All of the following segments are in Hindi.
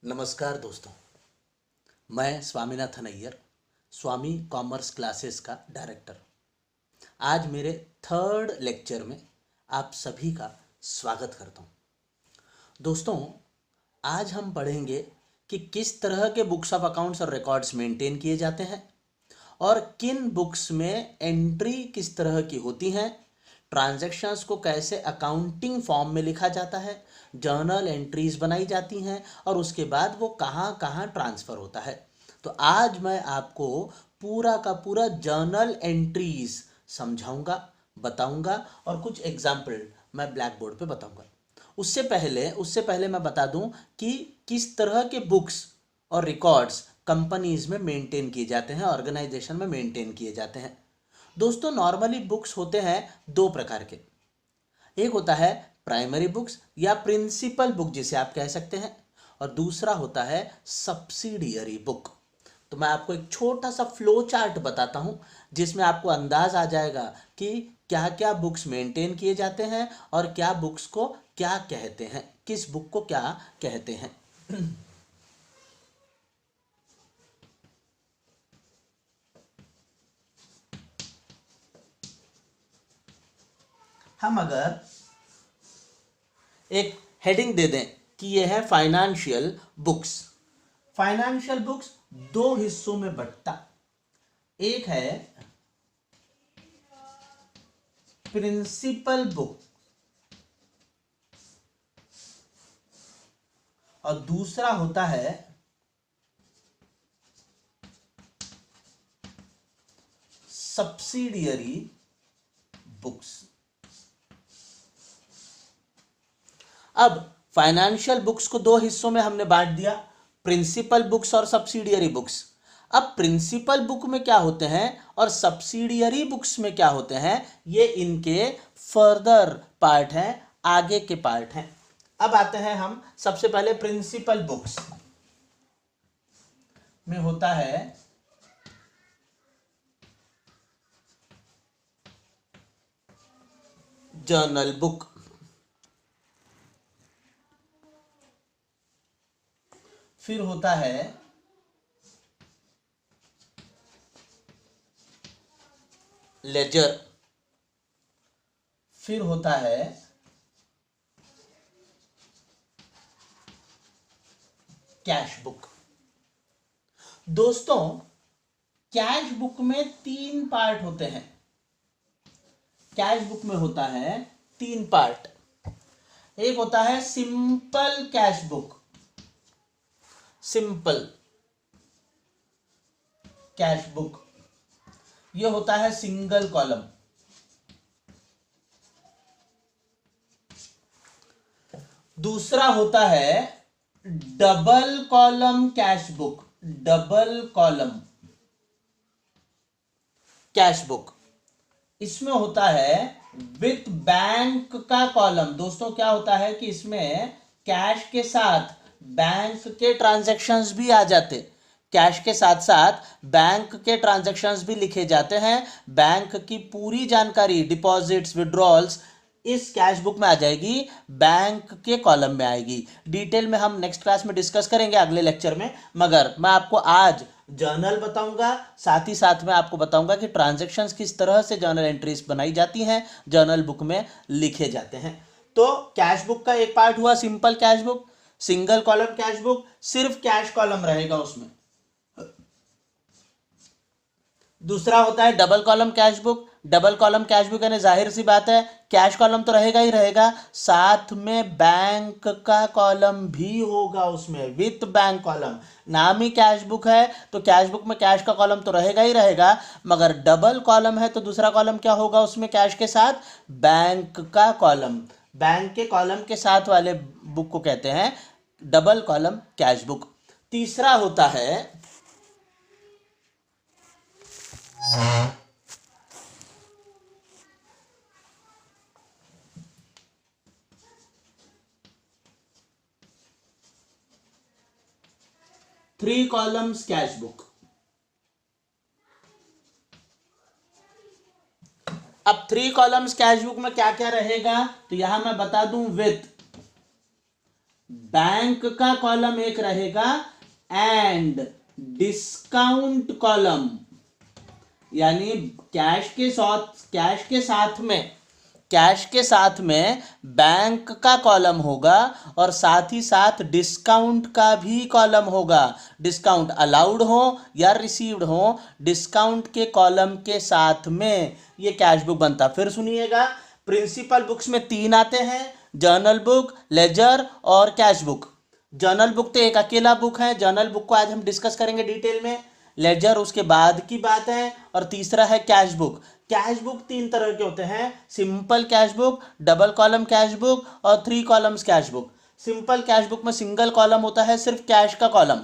नमस्कार दोस्तों, मैं स्वामीनाथन अय्यर, स्वामी कॉमर्स क्लासेस का डायरेक्टर। आज मेरे थर्ड लेक्चर में आप सभी का स्वागत करता हूँ। दोस्तों, आज हम पढ़ेंगे कि किस तरह के बुक्स ऑफ अकाउंट्स और रिकॉर्ड्स मेंटेन किए जाते हैं और किन बुक्स में एंट्री किस तरह की होती हैं, ट्रांजैक्शंस को कैसे अकाउंटिंग फॉर्म में लिखा जाता है, जर्नल एंट्रीज बनाई जाती हैं और उसके बाद वो कहाँ कहाँ ट्रांसफ़र होता है। तो आज मैं आपको पूरा का पूरा जर्नल एंट्रीज समझाऊंगा, बताऊंगा और कुछ एग्जाम्पल मैं ब्लैक बोर्ड पे बताऊंगा। उससे पहले मैं बता दूं कि किस तरह के बुक्स और रिकॉर्ड्स कंपनीज में मेंटेन किए जाते हैं, ऑर्गेनाइजेशन में मेंटेन किए जाते हैं। दोस्तों, नॉर्मली बुक्स होते हैं दो प्रकार के। एक होता है प्राइमरी बुक्स या प्रिंसिपल बुक जिसे आप कह सकते हैं, और दूसरा होता है सब्सिडियरी बुक। तो मैं आपको एक छोटा सा फ्लो चार्ट बताता हूं जिसमें आपको अंदाज आ जाएगा कि क्या क्या बुक्स मेंटेन किए जाते हैं और क्या बुक्स को क्या कहते हैं, किस बुक को क्या कहते हैं। हम अगर एक हेडिंग दे दें कि यह है फाइनेंशियल बुक्स। फाइनेंशियल बुक्स दो हिस्सों में बंटता, एक है प्रिंसिपल बुक और दूसरा होता है सब्सिडियरी बुक्स। अब फाइनेंशियल बुक्स को दो हिस्सों में हमने बांट दिया, प्रिंसिपल बुक्स और सब्सिडियरी बुक्स। अब प्रिंसिपल बुक में क्या होते हैं और सब्सिडियरी बुक्स में क्या होते हैं, ये इनके फर्दर पार्ट हैं, आगे के पार्ट हैं। अब आते हैं हम सबसे पहले प्रिंसिपल बुक्स में होता है जर्नल बुक, फिर होता है लेजर, फिर होता है कैश बुक। दोस्तों, कैश बुक में तीन पार्ट होते हैं। कैश बुक में होता है तीन पार्ट। एक होता है simple cash book, simple cash book, यह होता है सिंगल कॉलम। दूसरा होता है double column cash book, double column cash book. इसमें होता है विथ बैंक का कॉलम। दोस्तों, क्या होता है कि इसमें कैश के साथ बैंक के ट्रांजैक्शंस भी आ जाते, कैश के साथ साथ बैंक के ट्रांजैक्शंस भी लिखे जाते हैं। बैंक की पूरी जानकारी, डिपॉजिट्स, विड्रॉल्स इस कैश बुक में आ जाएगी, बैंक के कॉलम में आएगी। डिटेल में हम नेक्स्ट क्लास में डिस्कस करेंगे अगले लेक्चर में, मगर मैं आपको आज जर्नल बताऊंगा, साथ ही साथ में आपको बताऊंगा कि ट्रांजैक्शंस किस तरह से जर्नल एंट्रीज बनाई जाती हैं, जर्नल बुक में लिखे जाते हैं। तो कैश बुक का एक पार्ट हुआ simple cash book, single column cash book, सिर्फ कैश कॉलम रहेगा उसमें। दूसरा होता है double column cash book. Double column cash book यानी जाहिर सी बात है कैश कॉलम तो रहेगा ही रहेगा, साथ में बैंक का कॉलम भी होगा उसमें, विथ बैंक कॉलम। नाम ही कैश बुक है तो कैश बुक में कैश का कॉलम तो रहेगा ही रहेगा, मगर डबल कॉलम है तो दूसरा कॉलम क्या होगा उसमें, कैश के साथ बैंक का कॉलम। बैंक के कॉलम के साथ वाले बुक को कहते हैं डबल कॉलम कैश बुक। तीसरा होता है थ्री कॉलम्स कैश बुक। अब थ्री कॉलम्स कैश बुक में क्या क्या रहेगा तो यहां मैं बता दूं, विथ बैंक का कॉलम एक रहेगा एंड डिस्काउंट कॉलम, यानी कैश के साथ में बैंक का कॉलम होगा और साथ ही साथ डिस्काउंट का भी कॉलम होगा। डिस्काउंट अलाउड हो या रिसीव्ड हो, डिस्काउंट के कॉलम के साथ में ये कैश बुक बनता। फिर सुनिएगा, प्रिंसिपल बुक्स में 3 आते हैं, जर्नल बुक, लेजर और कैश बुक। जर्नल बुक तो एक अकेला बुक है, जर्नल बुक को आज हम डिस्कस करेंगे डिटेल में। लेजर उसके बाद की बात है, और तीसरा है कैश बुक। कैश बुक 3 तरह के होते हैं, simple cash book, double column cash book और 3 columns cash book. Simple cash book में सिंगल कॉलम होता है, सिर्फ कैश का column.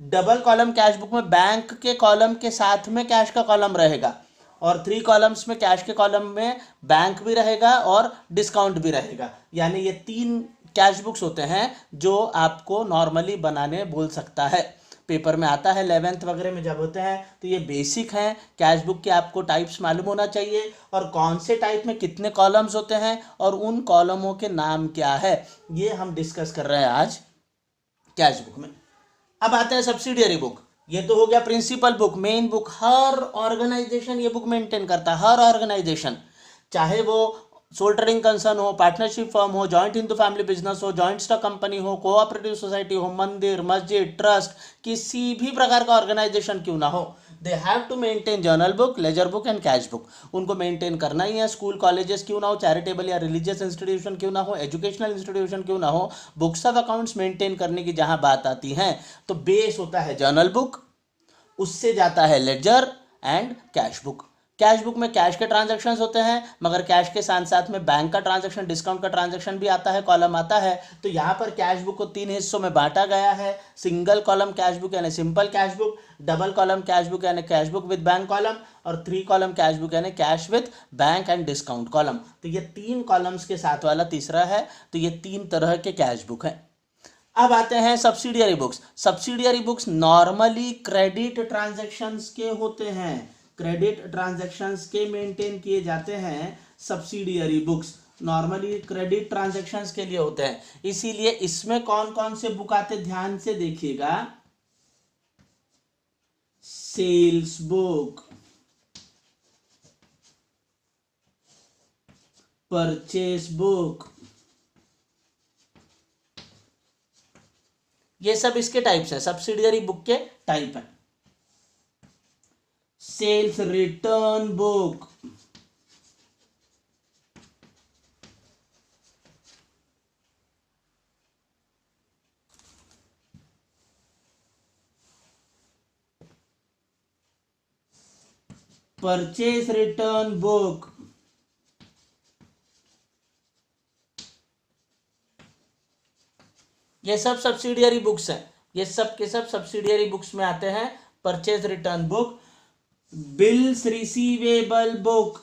Double column cash book में बैंक के कॉलम के साथ में कैश का कॉलम रहेगा, और 3 कॉलम्स में कैश के कॉलम में बैंक भी रहेगा और डिस्काउंट भी रहेगा। यानी ये 3 कैश बुक्स होते हैं जो आपको नॉर्मली बनाने बोल सकता है, पेपर में आता है 11th वगैरह में जब होते हैं। तो ये बेसिक हैं कैश बुक के, आपको टाइप्स मालूम होना चाहिए और कौन से टाइप में कितने कॉलम्स होते हैं और उन कॉलमों के नाम क्या है, ये हम डिस्कस कर रहे हैं आज कैश बुक में। अब आते हैं सब्सिडियरी बुक। ये तो हो गया प्रिंसिपल बुक, मेन बुक। हर ऑर्गेनाइजेशन ये बुक मेंटेन करता है, हर ऑर्गेनाइजेशन, चाहे वो सोल ट्रेडिंग कंसर्न हो, पार्टनरशिप फर्म हो, जॉइंट हिंदू फैमिली बिजनेस हो, जॉइंट स्टॉक कंपनी हो, कोऑपरेटिव सोसाइटी हो, मंदिर, मस्जिद, ट्रस्ट, किसी भी प्रकार का ऑर्गेनाइजेशन क्यों ना हो, they have to maintain journal book, ledger book and cash book. उनको मेंटेन करना ही है। स्कूल कॉलेजेस क्यों ना हो, चैरिटेबल या रिलीजियस इंस्टीट्यूशन क्यों ना हो, एजुकेशनल इंस्टीट्यूशन क्यों ना हो, बुक्स ऑफ अकाउंट्स मेंटेन करने की जहां बात आती है तो बेस होता है जर्नल बुक, उससे जाता है ledger and cash book. Cash book में कैश के ट्रांजैक्शंस होते हैं, मगर कैश के साथ साथ में बैंक का ट्रांजैक्शन, डिस्काउंट का ट्रांजैक्शन भी आता है, कॉलम आता है। तो यहाँ पर कैश बुक को 3 हिस्सों में बांटा गया है। सिंगल कॉलम कैश बुक यानी simple cash book, double column cash book यानी cash book with bank column, और 3 कॉलम कैश बुक यानी cash with bank and discount column. तो ये 3 कॉलम्स के साथ वाला तीसरा है। तो ये 3 तरह के कैश बुक हैं। अब आते हैं subsidiary books. Subsidiary books normally credit transactions के होते हैं, क्रेडिट ट्रांजैक्शंस के मेंटेन किए जाते हैं। Subsidiary books normally credit transactions के लिए होते हैं। इसीलिए इसमें कौन कौन से बुक आते ध्यान से देखिएगा। सेल्स बुक, परचेस बुक, ये सब इसके टाइप्स हैं, सब्सिडियरी बुक के टाइप हैं। Sales return book, purchase return book, ये सब सब्सिडियरी बुक्स हैं। ये सब के सब सब्सिडियरी बुक्स में आते हैं। Purchase return book, bills receivable book,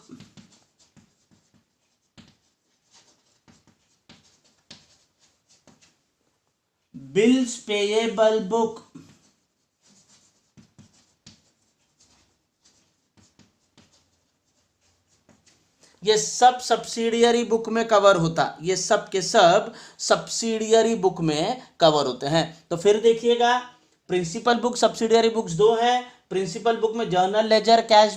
bills payable book, ये सब सब्सिडियरी बुक में कवर होता, ये सब के सब सब्सिडियरी बुक में कवर होते हैं। तो फिर देखिएगा, प्रिंसिपल बुक, सब्सिडियरी बुक्स 2 हैं। प्रिंसिपल बुक में जर्नल, लेजर, कैश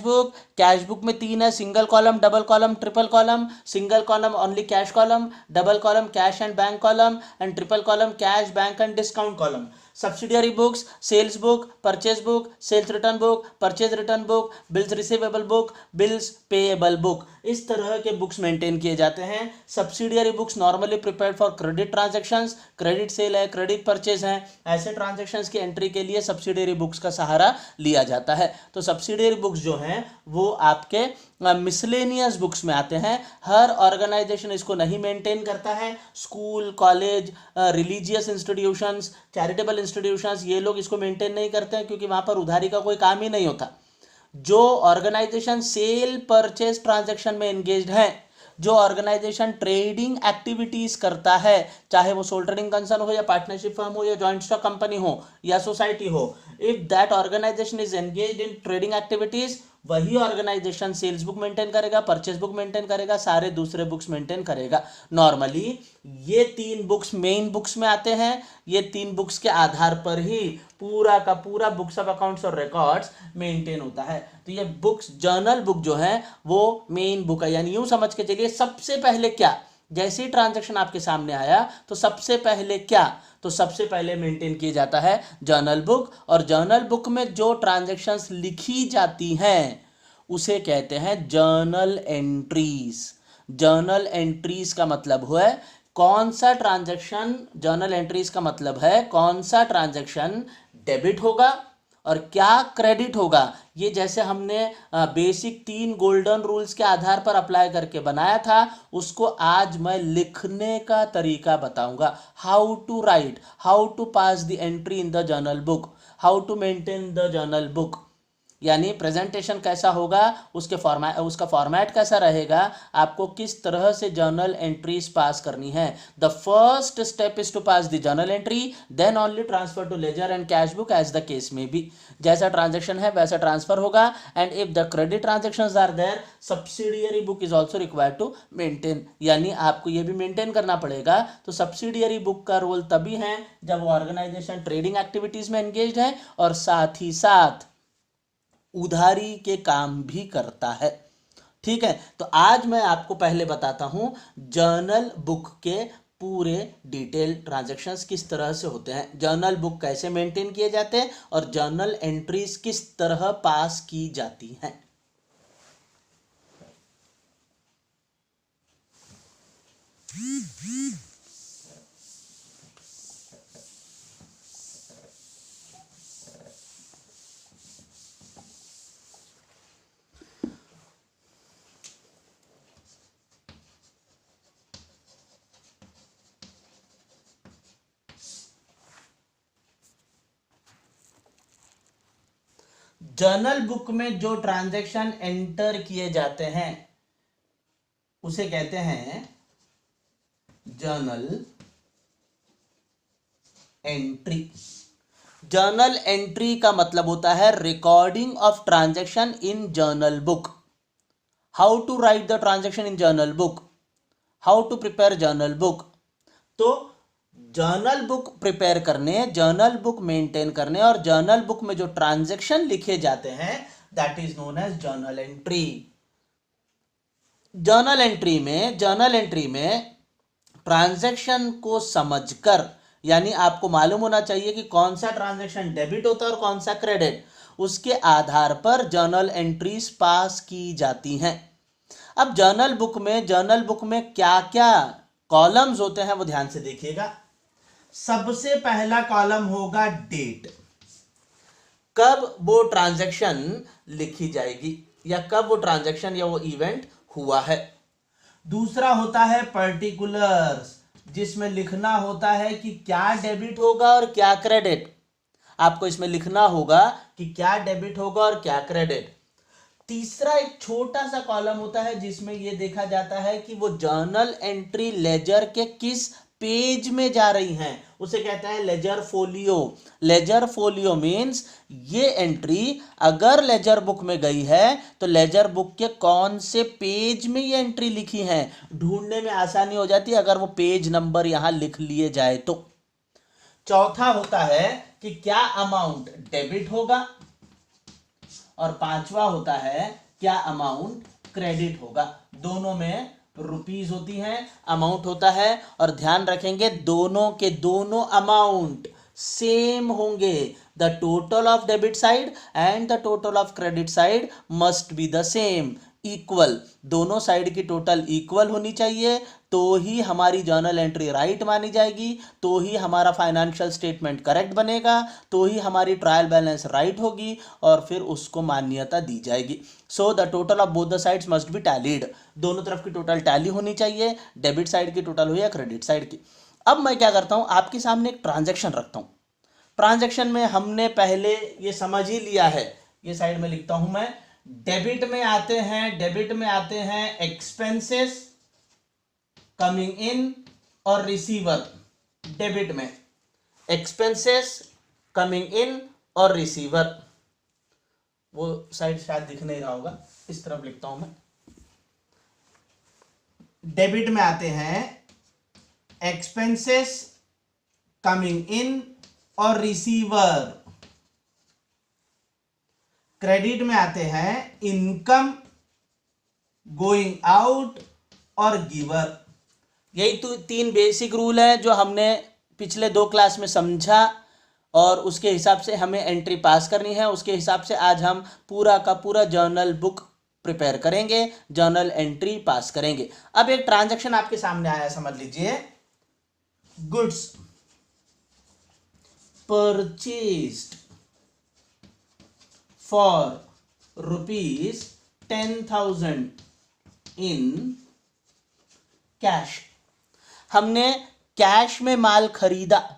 बुक में 3 है, single column, double column, triple column. Single column only cash column, double column cash and bank column, and triple column cash, bank and discount column. Subsidiary books, sales book, purchase book, sales return book, purchase return book, bills receivable book, bills payable book, इस तरह के बुक्स मेंटेन किए जाते हैं। Subsidiary books normally prepared for credit transactions, credit sale है, क्रेडिट परचेज है, ऐसे ट्रांजैक्शंस की एंट्री के लिए सब्सिडियरी बुक्स का सहारा लिया जाता है। तो सब्सिडियरी बुक्स जो हैं वो आपके मिसलेनियस बुक्स में आते हैं। हर ऑर्गेनाइजेशन इसको नहीं मेंटेन करता है। School, college, religious institutions, charitable institutions, ये लोग इसको मेंटेन नहीं करते हैं क्योंकि वहाँ पर उधारी का कोई काम ही नहीं होता। जो ऑर्गेनाइजेशन सेल परचेज ट्रांजैक्शन में एंगेज्ड है, जो ऑर्गेनाइजेशन ट्रेडिंग एक्टिविटीज करता है, चाहे वो सोल ट्रेडिंग कंसर्न हो या पार्टनरशिप फर्म हो या जॉइंट स्टॉक कंपनी हो या सोसाइटी हो, if that organisation is engaged in trading activities, वही ऑर्गेनाइजेशन सेल्स बुक मेंटेन करेगा, परचेस बुक मेंटेन करेगा, सारे दूसरे बुक्स मेंटेन करेगा। नॉर्मली ये 3 बुक्स मेन बुक्स में आते हैं, ये 3 बुक्स के आधार पर ही पूरा का पूरा बुक्स ऑफ अकाउंट्स और रिकॉर्ड्स मेंटेन होता है। तो ये बुक्स जर्नल बुक जो है वो मेन बुक है, यानी यूं समझ के चलिए सबसे पहले क्या, जैसे ही ट्रांजैक्शन आपके सामने आया तो सबसे पहले क्या, तो सबसे पहले मेंटेन किया जाता है जर्नल बुक। और जर्नल बुक में जो ट्रांजैक्शंस लिखी जाती हैं उसे कहते हैं जर्नल एंट्रीज। जर्नल एंट्रीज का मतलब हुआ कौन सा ट्रांजैक्शन, जर्नल एंट्रीज का मतलब है कौन सा ट्रांजैक्शन डेबिट होगा और क्या क्रेडिट होगा। ये जैसे हमने बेसिक 3 गोल्डन रूल्स के आधार पर अप्लाई करके बनाया था, उसको आज मैं लिखने का तरीका बताऊंगा। How to write, how to pass the entry in the journal book, how to maintain the journal book, यानी प्रेजेंटेशन कैसा होगा, उसका फॉर्मेट कैसा रहेगा, आपको किस तरह से जर्नल एंट्रीज पास करनी है। The first step is to pass the journal entry, then only transfer to ledger and cash book as the case में बी। जैसा ट्रांजेक्शन है वैसा ट्रांसफर होगा। And if the credit transactions are there, subsidiary book is also required to maintain, यानी आपको ये भी मेंटेन करना पड़ेगा। तो सब्सिडियरी बुक का रोल तभी है जब वो ऑर्गेनाइजेशन ट्रेडिंग एक्टिविटीज में एंगेज्ड है और साथ ही साथ उधारी के काम भी करता है। ठीक है, तो आज मैं आपको पहले बताता हूं जर्नल बुक के पूरे डिटेल ट्रांजैक्शंस किस तरह से होते हैं, जर्नल बुक कैसे मेंटेन किए जाते हैं और जर्नल एंट्रीज किस तरह पास की जाती हैं। जर्नल बुक में जो ट्रांजैक्शन एंटर किए जाते हैं उसे कहते हैं जर्नल एंट्री। जर्नल एंट्री का मतलब होता है recording of transaction in journal book. How to write the transaction in journal book, how to prepare journal book. तो जर्नल बुक प्रिपेयर करने, जर्नल बुक मेंटेन करने और जर्नल बुक में जो ट्रांजैक्शन लिखे जाते हैं that is known as journal entry. Journal entry में ट्रांजैक्शन को समझकर, यानी आपको मालूम होना चाहिए कि कौन सा ट्रांजैक्शन डेबिट होता है और कौन सा क्रेडिट, उसके आधार पर जर्नल एंट्रीज पास की जाती हैं। अब जर्नल बुक में क्या क्या कॉलम्स होते हैं वो ध्यान से देखिएगा। सबसे पहला कॉलम होगा डेट, कब वो ट्रांजैक्शन लिखी जाएगी या कब वो ट्रांजैक्शन या वो इवेंट हुआ है। दूसरा होता है पर्टिकुलर्स, जिसमें लिखना होता है कि क्या डेबिट होगा और क्या क्रेडिट। आपको इसमें लिखना होगा कि क्या डेबिट होगा और क्या क्रेडिट। तीसरा एक छोटा सा कॉलम होता है जिसमें यह देखा जाता है कि वो जर्नल एंट्री लेजर के किस पेज में जा रही हैं, उसे कहता है ledger folio. Ledger folio means ये एंट्री अगर लेजर बुक में गई है तो लेजर बुक के कौन से पेज में ये एंट्री लिखी है, ढूंढने में आसानी हो जाती है अगर वो पेज नंबर यहां लिख लिए जाए तो। चौथा होता है कि क्या अमाउंट डेबिट होगा और पांचवा होता है क्या अमाउंट क्रेडिट होगा। दोनों में रुपीस होती हैं, अमाउंट होता है, और ध्यान रखेंगे दोनों के दोनों अमाउंट सेम होंगे। The total of debit side and the total of credit side must be the same, equal. दोनों साइड की टोटल इक्वल होनी चाहिए तो ही हमारी जर्नल एंट्री राइट मानी जाएगी, तो ही हमारा फाइनेंशियल स्टेटमेंट करेक्ट बनेगा, तो ही हमारी ट्रायल बैलेंस राइट होगी और फिर उसको मान्यता दी जाएगी। So the total of both the sides must be tallied, दोनों तरफ की टोटल टैली होनी चाहिए, डेबिट साइड की टोटल हो या क्रेडिट साइड की। अब मैं क्या करता हूं, आपके सामने एक ट्रांजैक्शन रखता हूं। ट्रांजैक्शन में हमने पहले ये समझ ही लिया है, ये साइड में लिखता हूं मैं। डेबिट में आते हैं एक्सपेंसेस कमिंग इन और रिसीवर। डेबिट में एक्सपेंसेस कमिंग इन और रिसीवर। वो साइड शायद दिख नहीं रहा होगा, इस तरफ लिखता हूं मैं। डेबिट में आते हैं एक्सपेंसेस कमिंग इन और रिसीवर। क्रेडिट में आते हैं इनकम गोइंग आउट और गिवर। यही तो 3 बेसिक रूल है जो हमने पिछले 2 क्लास में समझा, और उसके हिसाब से हमें एंट्री पास करनी है। उसके हिसाब से आज हम पूरा का पूरा जर्नल बुक प्रिपेयर करेंगे, जर्नल एंट्री पास करेंगे। अब एक ट्रांजैक्शन आपके सामने आया, समझ लीजिए। Goods purchased for ₹10,000 in cash. हमने कैश में माल खरीदा।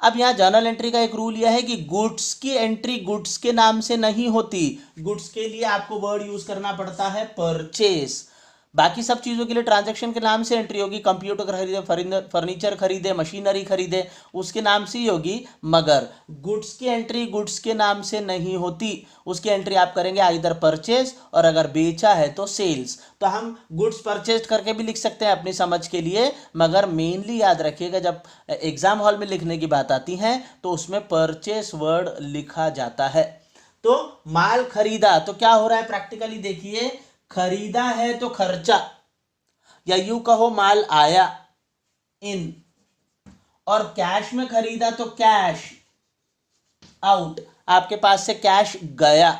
अब यहाँ जर्नल एंट्री का एक रूल यह है कि गुड्स की एंट्री गुड्स के नाम से नहीं होती। गुड्स के लिए आपको वर्ड यूज करना पड़ता है परचेस। बाकी सब चीज़ों के लिए ट्रांजैक्शन के नाम से एंट्री होगी। कंप्यूटर खरीदे, फर्नीचर खरीदे, मशीनरी खरीदे, उसके नाम से ही होगी। मगर गुड्स की एंट्री गुड्स के नाम से नहीं होती। उसकी एंट्री आप करेंगे आइदर परचेज, और अगर बेचा है तो सेल्स। तो हम गुड्स परचेज करके भी लिख सकते हैं अपनी समझ के लिए, मगर मेनली याद रखिएगा जब एग्जाम हॉल में लिखने की बात आती है तो उसमें परचेज वर्ड लिखा जाता है। तो माल खरीदा तो क्या हो रहा है, प्रैक्टिकली देखिए। खरीदा है तो खर्चा, या यूं कहो माल आया, इन, और कैश में खरीदा तो कैश आउट, आपके पास से कैश गया।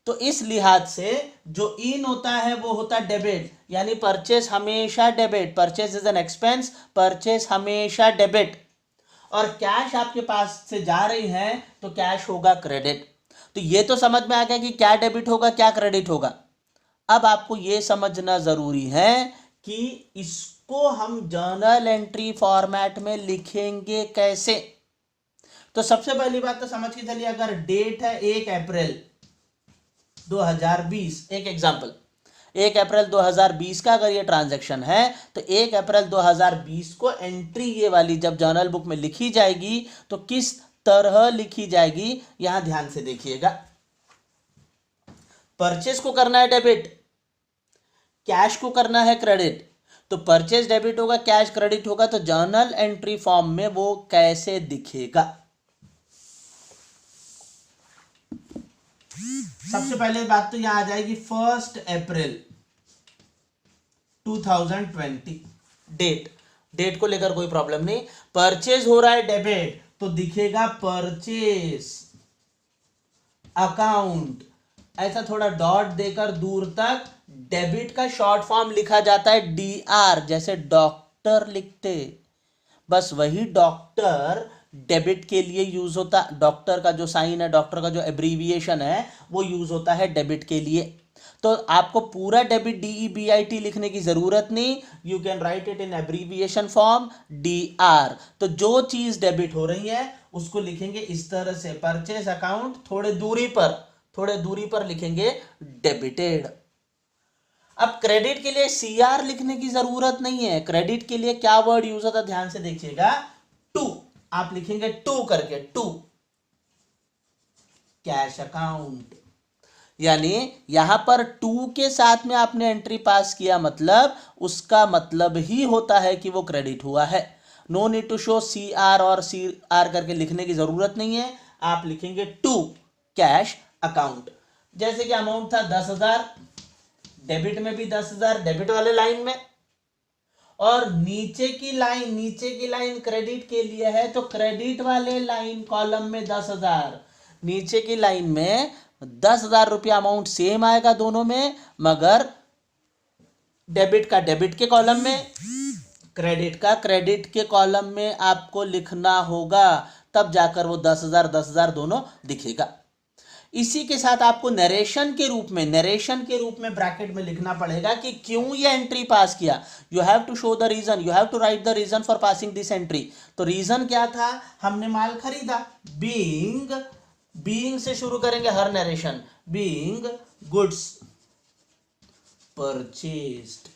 तो इस लिहाज से जो इन होता है वो होता डेबिट, यानी परचेस हमेशा debit. Purchase is an expense, purchase हमेशा डेबिट। और कैश आपके पास से जा रही है तो कैश होगा क्रेडिट। तो ये तो समझ में आ गया कि क्या डेबिट होगा क्या क्रेडिट होगा। अब आपको यह समझना जरूरी है कि इसको हम जर्नल एंट्री फॉर्मेट में लिखेंगे कैसे। तो सबसे पहली बात तो समझ के चलिए, अगर डेट है 1 अप्रैल 2020, एक एग्जांपल, 1 अप्रैल 2020 का अगर ये ट्रांजैक्शन है तो 1 अप्रैल 2020 को एंट्री ये वाली जब जर्नल बुक में लिखी जाएगी तो किस तरह लिखी जाएगी, यहां ध्यान से देखिएगा। परचेज को करना है डेबिट, कैश को करना है क्रेडिट। तो परचेज डेबिट होगा, कैश क्रेडिट होगा, तो जर्नल एंट्री फॉर्म में वो कैसे दिखेगा। सबसे पहले बात तो यहां आ जाएगी 1 अप्रैल 2020। डेट को लेकर कोई प्रॉब्लम नहीं। परचेज हो रहा है डेबिट तो दिखेगा परचेज अकाउंट, ऐसा थोड़ा डॉट देकर दूर तक। डेबिट का शॉर्ट फॉर्म लिखा जाता है DR, जैसे डॉक्टर लिखते, बस वही डॉक्टर डेबिट के लिए यूज होता। डॉक्टर का जो साइन है, डॉक्टर का जो एब्रीविएशन है, वो यूज होता है डेबिट के लिए। तो आपको पूरा डेबिट DEBIT लिखने की जरूरत नहीं, you can write it in abbreviation form DR। तो जो चीज डेबिट हो रही है उसको लिखेंगे इस तरह से, परचेज अकाउंट, थोड़े दूरी पर लिखेंगे डेबिटेड। अब क्रेडिट के लिए CR लिखने की जरूरत नहीं है। क्रेडिट के लिए क्या वर्ड यूज होता है, ध्यान से देखिएगा, टू। आप लिखेंगे टू करके, टू कैश अकाउंट। यानी यहां पर टू के साथ में आपने एंट्री पास किया, मतलब उसका मतलब ही होता है कि वो क्रेडिट हुआ है। No need to show CR और CR करके लिखने की जरूरत नहीं है। आप लिखेंगे टू कैश अकाउंट। जैसे कि अमाउंट था 10,000, डेबिट में भी 10,000 डेबिट वाले लाइन में, और नीचे की लाइन क्रेडिट के लिए है तो क्रेडिट वाले लाइन कॉलम में 10,000। नीचे की लाइन में 10,000 रुपया अमाउंट सेम आएगा दोनों में, मगर डेबिट का डेबिट के कॉलम में, क्रेडिट का क्रेडिट के कॉलम में आपको लिखना होगा, तब जाकर वो 10,000 दोनों दिखेगा। इसी के साथ आपको नरेशन के रूप में ब्रैकेट में लिखना पड़ेगा कि क्यों ये एंट्री पास किया। You have to show the reason, you have to write the reason for passing this entry. तो रीजन क्या था, हमने माल खरीदा, बीइंग से शुरू करेंगे हर narration, being goods purchased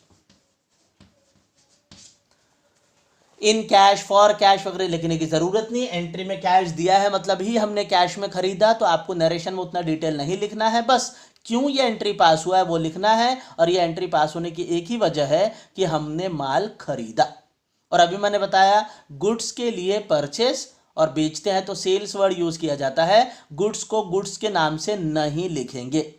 in cash, for cash वगैरह लिखने की ज़रूरत नहीं। एंट्री में कैश दिया है मतलब ही हमने कैश में खरीदा, तो आपको नरेशन में उतना डिटेल नहीं लिखना है, बस क्यों ये एंट्री पास हुआ है वो लिखना है। और ये एंट्री पास होने की एक ही वजह है कि हमने माल खरीदा। और अभी मैंने बताया गुड्स के लिए परचेस और बेचते हैं तो सेल्स वर्ड यूज़ किया जाता है, गुड्स को गुड्स के नाम से नहीं लिखेंगे।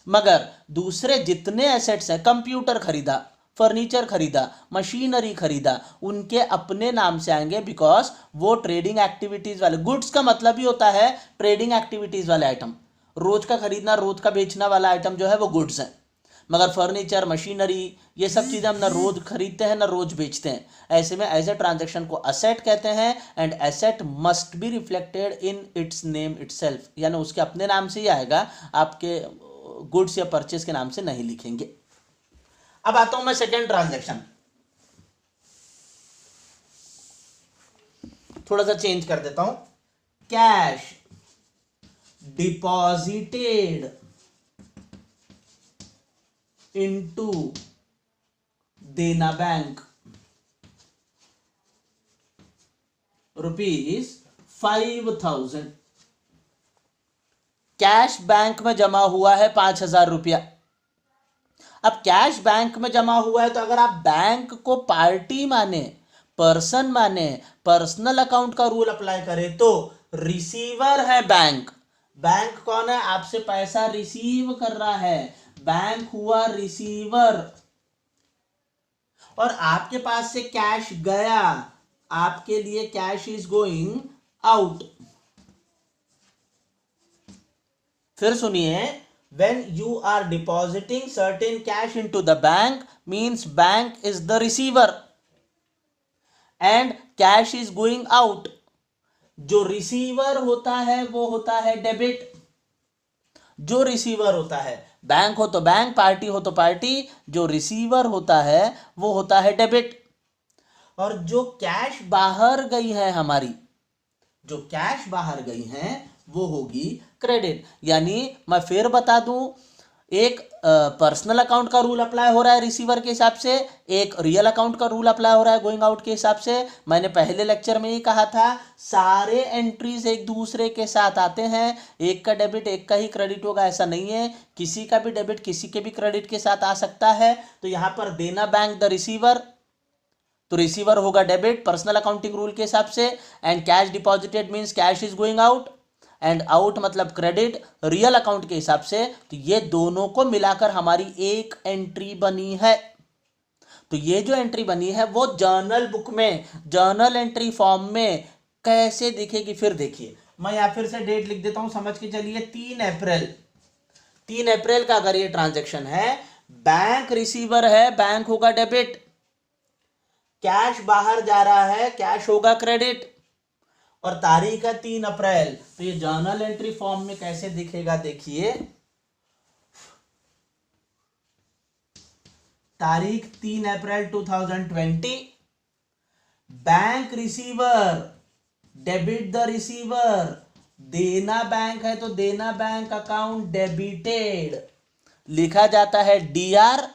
मगर दूसरे जितने एसेट्स हैं, कंप्यूटर खरीदा, फर्नीचर खरीदा, मशीनरी खरीदा, उनके अपने नाम से आएंगे, बिकॉज वो ट्रेडिंग एक्टिविटीज वाले, गुड्स का मतलब ही होता है ट्रेडिंग एक्टिविटीज वाले आइटम। रोज का खरीदना, रोज का बेचना वाला आइटम जो है वो गुड्स है। मगर फर्नीचर, मशीनरी, ये सब चीज़ें हम ना रोज खरीदते हैं ना रोज बेचते हैं। ऐसे में ऐसे ट्रांजैक्शन को असेट कहते हैं, and asset must be reflected in its name itself, यानी उसके अपने नाम से ही आएगा, आपके गुड्स या परचेज के नाम से नहीं लिखेंगे। अब आता हूं मैं सेकेंड ट्रांजैक्शन, थोड़ा सा चेंज कर देता हूं। कैश डिपॉजिटेड इनटू देना बैंक ₹5,000। कैश बैंक में जमा हुआ है 5,000 रुपया। अब कैश बैंक में जमा हुआ है तो अगर आप बैंक को पार्टी माने, पर्सन माने, पर्सनल अकाउंट का रूल अप्लाई करें तो रिसीवर है बैंक। बैंक कौन है? आपसे पैसा रिसीव कर रहा है, बैंक हुआ रिसीवर। और आपके पास से कैश गया, आपके लिए कैश इज गोइंग आउट। फिर सुनिए, when you are depositing certain cash into the bank means bank is the receiver and cash is going out। जो रिसीवर होता है वो होता है डेबिट। जो रिसीवर होता है, बैंक हो तो बैंक, पार्टी हो तो पार्टी, जो रिसीवर होता है वो होता है डेबिट। और जो कैश बाहर गई है हमारी, जो कैश बाहर गई है वो होगी क्रेडिट। यानी मैं फिर बता दूं, एक पर्सनल अकाउंट का रूल अप्लाई हो रहा है रिसीवर के हिसाब से, एक रियल अकाउंट का रूल अप्लाई हो रहा है गोइंग आउट के हिसाब से। मैंने पहले लेक्चर में ही कहा था, सारे एंट्रीज एक दूसरे के साथ आते हैं, एक का डेबिट एक का ही क्रेडिट होगा ऐसा नहीं है, किसी का भी डेबिट किसी के भी क्रेडिट के साथ आ सकता है। तो यहां पर देना बैंक द रिसीवर, तो रिसीवर होगा डेबिट पर्सनल अकाउंटिंग रूल के हिसाब से। And cash deposited means cash is going out, and out मतलब क्रेडिट रियल अकाउंट के हिसाब से। तो ये दोनों को मिलाकर हमारी एक एंट्री बनी है। तो ये जो एंट्री बनी है वो जर्नल बुक में, जर्नल एंट्री फॉर्म में कैसे दिखेगी फिर देखिए। मैं यहां फिर से डेट लिख देता हूं, समझ के चलिए। 3 अप्रैल, 3 अप्रैल का अगर ये ट्रांजैक्शन है, बैंक रिसीवर है, बैंक होगा डेबिट, कैश बाहर जा रहा है, कैश होगा क्रेडिट, और तारीख है 3 अप्रैल। तो ये जर्नल एंट्री फॉर्म में कैसे दिखेगा देखिए। तारीख 3 अप्रैल 2020, bank receiver, debit the receiver, देना बैंक है तो देना बैंक अकाउंट डेबिटेड, लिखा जाता है डीआर,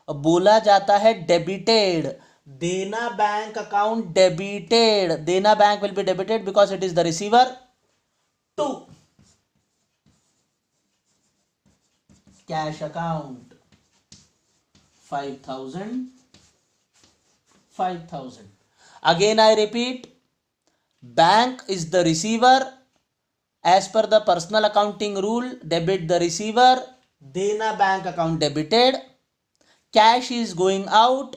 बोला जाता है debited. Dena bank account debited, Dena bank will be debited because it is the receiver to cash account 5,000। Again I repeat, bank is the receiver, as per the personal accounting rule, debit the receiver, dena bank account debited, cash is going out,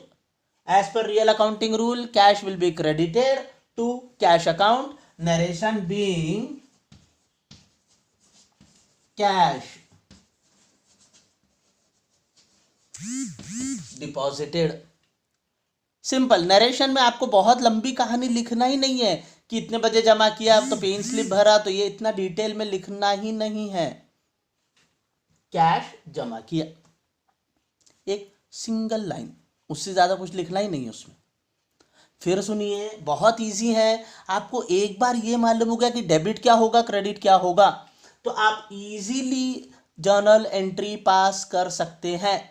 as per real accounting rule, cash will be credited to cash account, narration being cash deposited. Simple narration में आपको बहुत लंबी कहानी लिखना ही नहीं है कि इतने बजे जमा किया तो पेन स्लिप भरा, तो ये इतना डिटेल में लिखना ही नहीं है। कैश जमा किया, एक सिंगल लाइन, उससे ज्यादा कुछ लिखना ही नहीं है उसमें। फिर सुनिए, बहुत इजी है, आपको एक बार ये मालूम हो गया कि डेबिट क्या होगा क्रेडिट क्या होगा, तो आप इजीली जर्नल एंट्री पास कर सकते हैं।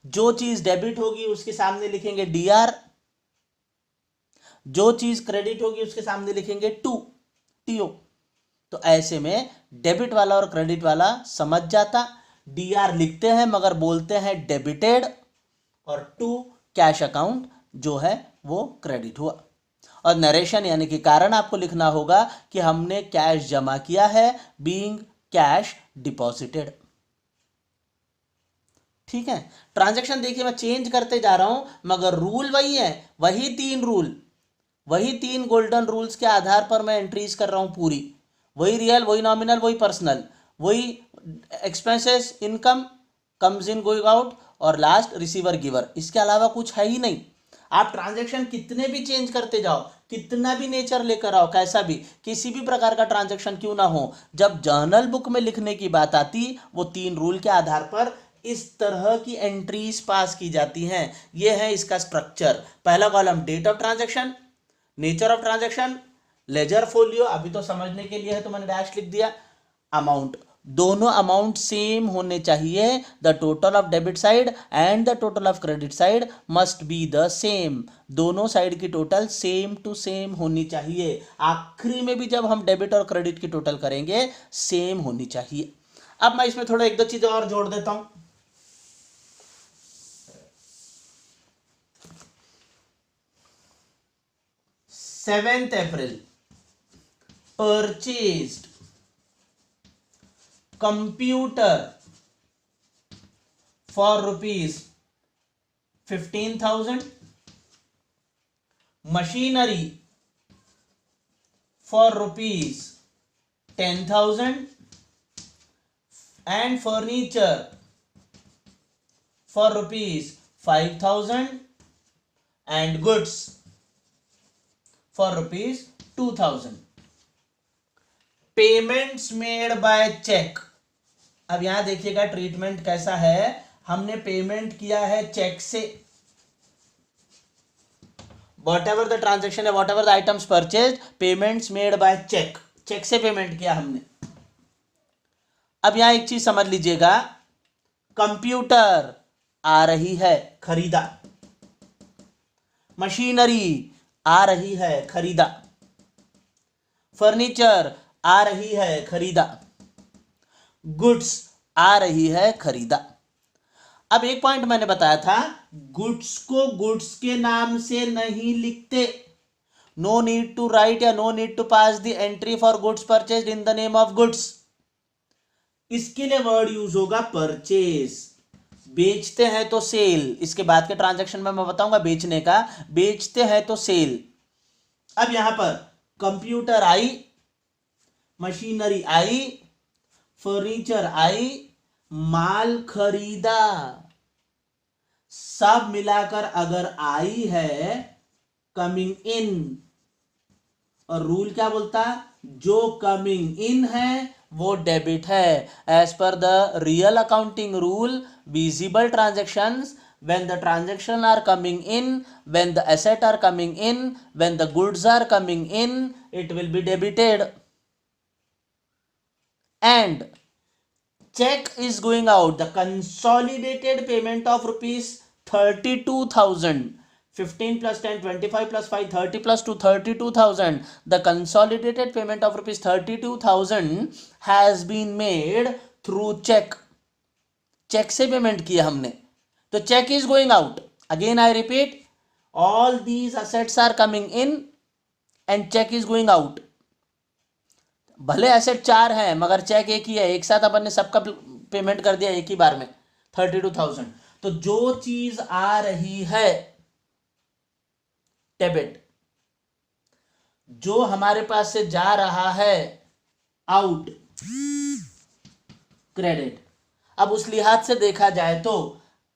जो चीज डेबिट होगी उसके सामने लिखेंगे डीआर, जो चीज क्रेडिट होगी उसके सामने लिखेंगे टू, टीओ। तो ऐसे में डेबिट वाला और क्रेडिट वाला समझ जाता, डीआर लिखते हैं मगर बोलते हैं डेबिटेड, और टू कैश अकाउंट जो है वो क्रेडिट हुआ। और नरेशन यानी कि कारण आपको लिखना होगा कि हमने कैश जमा किया है, बीइंग कैश डिपॉजिटेड। ठीक है, ट्रांजैक्शन देखिए मैं चेंज करते जा रहा हूं मगर रूल वही है, वही तीन रूल, वही तीन गोल्डन रूल्स के आधार पर मैं एंट्रीज कर रहा हूं पूरी, वही रियल, वही नॉमिनल, वही पर्सनल, वही expenses, income, comes in going out, और लास्ट रिसीवर गिवर। इसके अलावा कुछ है ही नहीं। आप ट्रांजैक्शन कितने भी चेंज करते जाओ, कितना भी नेचर लेकर आओ, कैसा भी किसी भी प्रकार का ट्रांजैक्शन क्यों ना हो, जब जर्नल बुक में लिखने की बात आती वो तीन रूल के आधार पर इस तरह की एंट्रीज पास की जाती हैं। ये है इसका स्ट्रक्चर। पहला column date of transaction, nature of transaction, ledger folio, अभी तो समझने के लिए है तो मैंने डैश लिख दिया, अमाउंट। दोनों अमाउंट सेम होने चाहिए। The total of debit side and the total of credit side must be the same. दोनों साइड की टोटल सेम टू सेम होनी चाहिए। आखिरी में भी जब हम डेबिट और क्रेडिट की टोटल करेंगे सेम होनी चाहिए। अब मैं इसमें थोड़ा एक दो चीजें और जोड़ देता हूं। 7th April, purchased computer for rupees 15,000, machinery for rupees 10,000, and furniture for rupees 5,000, and goods for rupees 2,000. Payments made by cheque. अब यहां देखिएगा ट्रीटमेंट कैसा है। हमने पेमेंट किया है चेक से, वॉट एवर द ट्रांजेक्शन है, whatever the items purchase, payments made by cheque, cheque से पेमेंट किया हमने। अब यहां एक चीज समझ लीजिएगा, कंप्यूटर आ रही है, खरीदा, मशीनरी आ रही है, खरीदा, फर्नीचर आ रही है, खरीदा, गुड्स आ रही है, खरीदा। अब एक पॉइंट मैंने बताया था, गुड्स को गुड्स के नाम से नहीं लिखते। नो नीड टू राइट या no need to pass the entry for goods purchased in the name of goods. इसके लिए वर्ड यूज होगा परचेज। बेचते हैं तो सेल, इसके बाद के ट्रांजैक्शन में मैं बताऊंगा बेचने का। बेचते हैं तो सेल। अब यहां पर कंप्यूटर आई, मशीनरी आई, फर्नीचर आई, माल खरीदा, सब मिलाकर अगर आई है कमिंग इन, और रूल क्या बोलता, जो कमिंग इन है वो डेबिट है। As per the real accounting rule, visible transactions, when the transaction are coming in, when the asset are coming in, when the goods are coming in, it will be debited. And check is going out, the consolidated payment of rupees 32,000, 15 plus 10 25 plus 5 30 plus 2 32,000, the consolidated payment of rupees 32,000 has been made through check. Cheque से पेमेंट किया हमने, तो cheque is going out. Again I repeat, all these assets are coming in and cheque is going out. भले एसेट चार हैं मगर चेक एक ही है, एक साथ अपन ने सबका पेमेंट कर दिया एक ही बार में 32,000। तो जो चीज आ रही है डेबिट, जो हमारे पास से जा रहा है आउट क्रेडिट। अब उस लिहाज से देखा जाए तो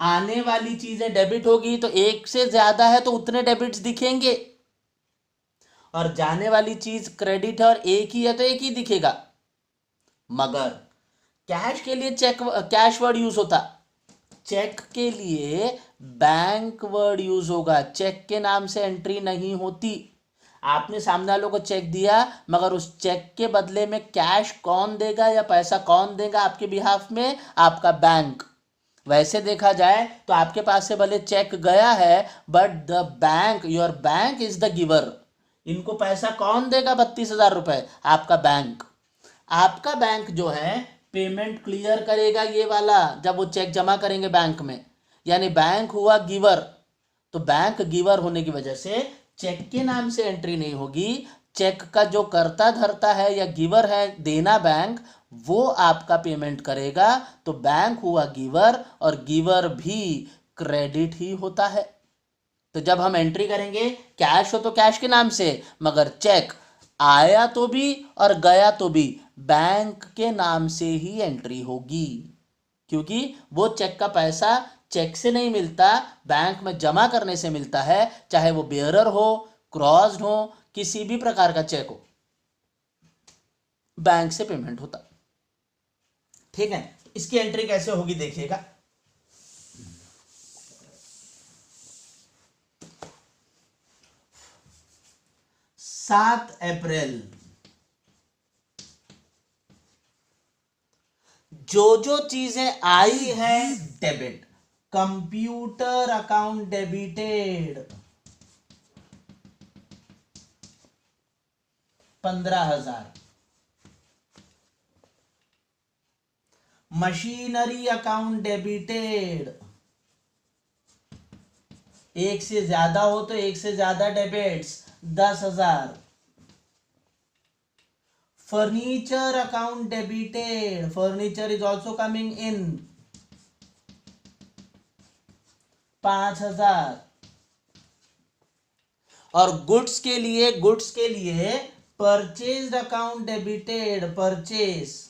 आने वाली चीजें डेबिट होगी तो एक से ज्यादा है तो उतने डेबिट्स दिखेंगे, और जाने वाली चीज क्रेडिट है और एक ही है तो एक ही दिखेगा। मगर कैश के लिए चेक, कैश वर्ड यूज होता, चेक के लिए बैंक वर्ड यूज होगा। चेक के नाम से एंट्री नहीं होती। आपने सामने वालों को चेक दिया मगर उस चेक के बदले में कैश कौन देगा या पैसा कौन देगा आपके बिहाफ में, आपका बैंक। वैसे देखा जाए तो आपके पास से भले चेक गया है, but the bank, your bank is the giver. इनको पैसा कौन देगा 32,000 रुपए? आपका बैंक। आपका बैंक जो है पेमेंट क्लियर करेगा ये वाला, जब वो चेक जमा करेंगे बैंक में। यानी बैंक हुआ गिवर, तो बैंक गिवर होने की वजह से चेक के नाम से एंट्री नहीं होगी। चेक का जो कर्ता धर्ता है या गिवर है देना बैंक, वो आपका पेमेंट करेगा। तो बैंक हुआ गिवर, और गिवर भी क्रेडिट ही होता है। तो जब हम एंट्री करेंगे कैश हो तो कैश के नाम से, मगर चेक आया तो भी और गया तो भी बैंक के नाम से ही एंट्री होगी, क्योंकि वो चेक का पैसा चेक से नहीं मिलता, बैंक में जमा करने से मिलता है। चाहे वो बेयरर हो, क्रॉस्ड हो, किसी भी प्रकार का चेक हो, बैंक से पेमेंट होता। ठीक है, इसकी एंट्री कैसे होगी देखिएगा। 7 अप्रैल, जो जो चीजें आई हैं debit. Computer account debited 15,000। Machinery account debited, एक से ज्यादा हो तो एक से ज्यादा debits 10,000। Furniture account debited, furniture is also coming in 5,000। और गुड्स के लिए purchase account debited, purchase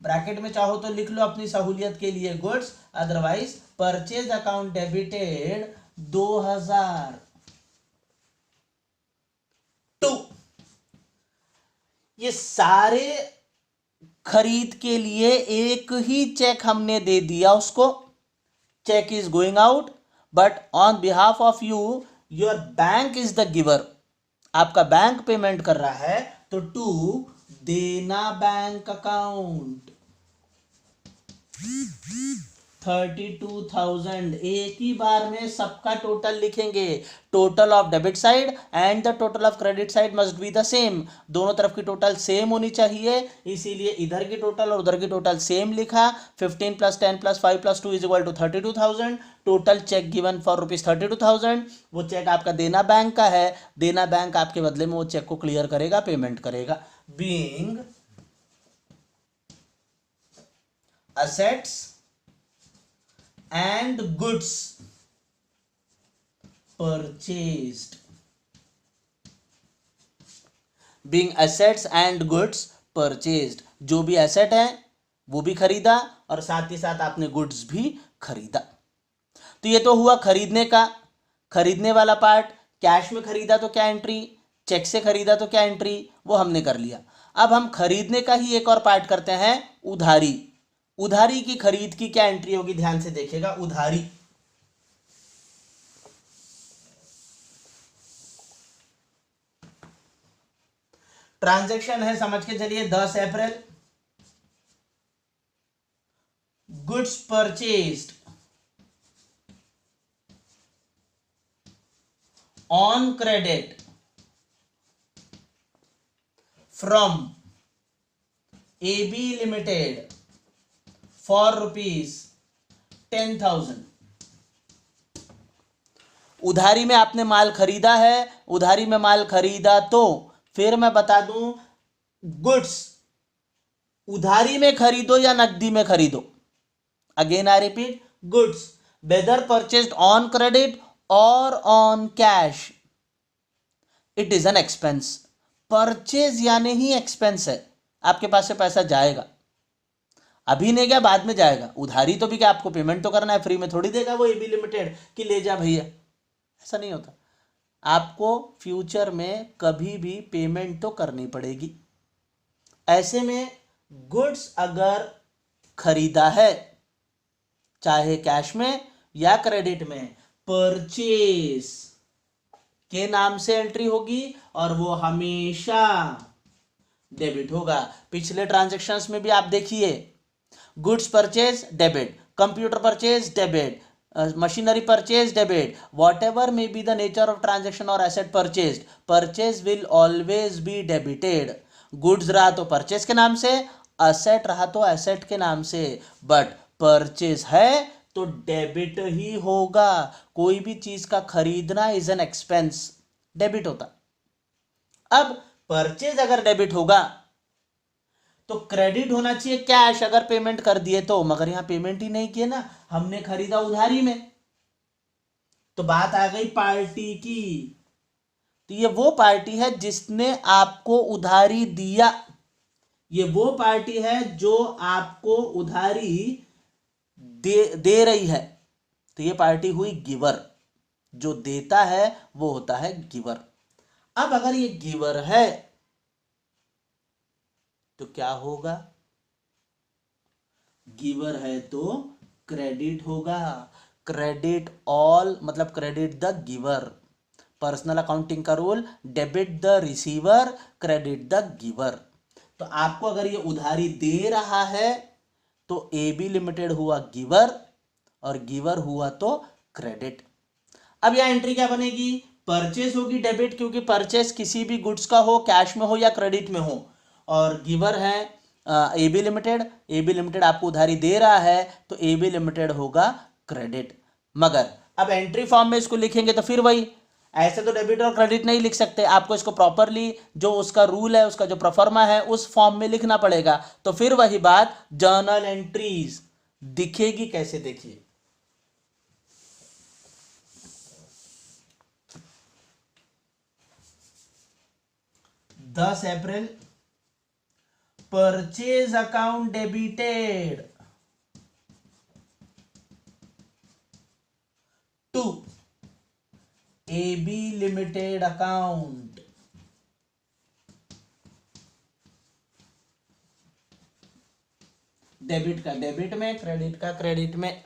bracket में चाहो तो लिख लो अपनी सहूलियत के लिए goods, otherwise purchase account debited 2,000। ये सारे खरीद के लिए एक ही चेक हमने दे दिया उसको। Cheque is going out, but on behalf of you, your bank is the giver. आपका बैंक पेमेंट कर रहा है, तो टू देना बैंक अकाउंट 32,000। एक ही बार में सबका टोटल लिखेंगे। Total of debit side and the total of credit side must be the same. दोनों तरफ की टोटल सेम होनी चाहिए, इसीलिए इधर की टोटल और उधर की टोटल सेम लिखा। 15 + 10 + 5 + 2 = 32,000। Total cheque given for ₹32,000। वो चेक आपका देना बैंक का है, देना बैंक आपके बदले में वो चेक को क्लियर करेगा, पेमेंट करेगा। Being assets and goods purchased, being assets and goods purchased, जो भी एसेट है वो भी खरीदा और साथ ही साथ आपने गुड्स भी खरीदा। तो ये तो हुआ खरीदने का, खरीदने वाला पार्ट। कैश में खरीदा तो क्या एंट्री, चेक से खरीदा तो क्या एंट्री, वो हमने कर लिया। अब हम खरीदने का ही एक और पार्ट करते हैं, उधारी। उधारी की खरीद की क्या एंट्री होगी, ध्यान से देखिएगा। उधारी ट्रांजैक्शन है, समझ के चलिए। 10 अप्रैल, goods purchased on credit from AB limited for ₹10,000। उधारी में आपने माल खरीदा है, उधारी में माल खरीदा तो फिर मैं बता दूं, गुड्स उधारी में खरीदो या नकदी में खरीदो, again I repeat, goods whether purchased on credit or on cash, it is an expense. Purchase यानी ही एक्सपेंस है, आपके पास से पैसा जाएगा, अभी नहीं गया बाद में जाएगा। उधारी तो भी क्या, आपको पेमेंट तो करना है, फ्री में थोड़ी देगा वो AB लिमिटेड कि ले जा भैया, ऐसा नहीं होता। आपको फ्यूचर में कभी भी पेमेंट तो करनी पड़ेगी। ऐसे में गुड्स अगर खरीदा है, चाहे कैश में या क्रेडिट में, परचेज के नाम से एंट्री होगी और वो हमेशा डेबिट होगा। पिछले ट्रांजैक्शंस में भी आप देखिए, goods purchase debit, computer purchase debit, machinery purchase debit, whatever may be the nature of transaction or asset purchased, purchase will always be debited. goods रहा तो purchase के नाम से, asset रहा तो asset के नाम से, but purchase है तो डेबिट ही होगा. कोई भी चीज का खरीदना इज एन एक्सपेंस, डेबिट होता. अब परचेज अगर डेबिट होगा तो क्रेडिट होना चाहिए कैश, अगर पेमेंट कर दिए तो. मगर यहां पेमेंट ही नहीं किए ना, हमने खरीदा उधारी में, तो बात आ गई पार्टी की. तो ये वो पार्टी है जिसने आपको उधारी दिया, ये वो पार्टी है जो आपको उधारी दे रही है. तो ये पार्टी हुई गिवर. जो देता है वो होता है गिवर. अब अगर ये गिवर है तो क्या होगा? गिवर है तो क्रेडिट होगा. क्रेडिट ऑल मतलब credit the giver. Personal accounting का rule, debit the receiver, credit the giver. तो आपको अगर ये उधारी दे रहा है तो AB लिमिटेड हुआ गिवर और गिवर हुआ तो क्रेडिट. अब यह एंट्री क्या बनेगी? परचेस होगी डेबिट, क्योंकि परचेस किसी भी गुड्स का हो, कैश में हो या क्रेडिट में हो. और गिवर है AB लिमिटेड. AB लिमिटेड आपको उधारी दे रहा है तो AB लिमिटेड होगा क्रेडिट. मगर अब एंट्री फॉर्म में इसको लिखेंगे तो फिर वही, ऐसे तो डेबिट और क्रेडिट नहीं लिख सकते. आपको इसको प्रॉपरली जो उसका रूल है, उसका जो प्रोफार्मा है, उस फॉर्म में लिखना पड़ेगा. तो फिर वही बात, जर्नल एंट्रीज दिखेगी कैसे? देखिए, April purchase account debited to AB limited account. Debit का डेबिट में, क्रेडिट का क्रेडिट में.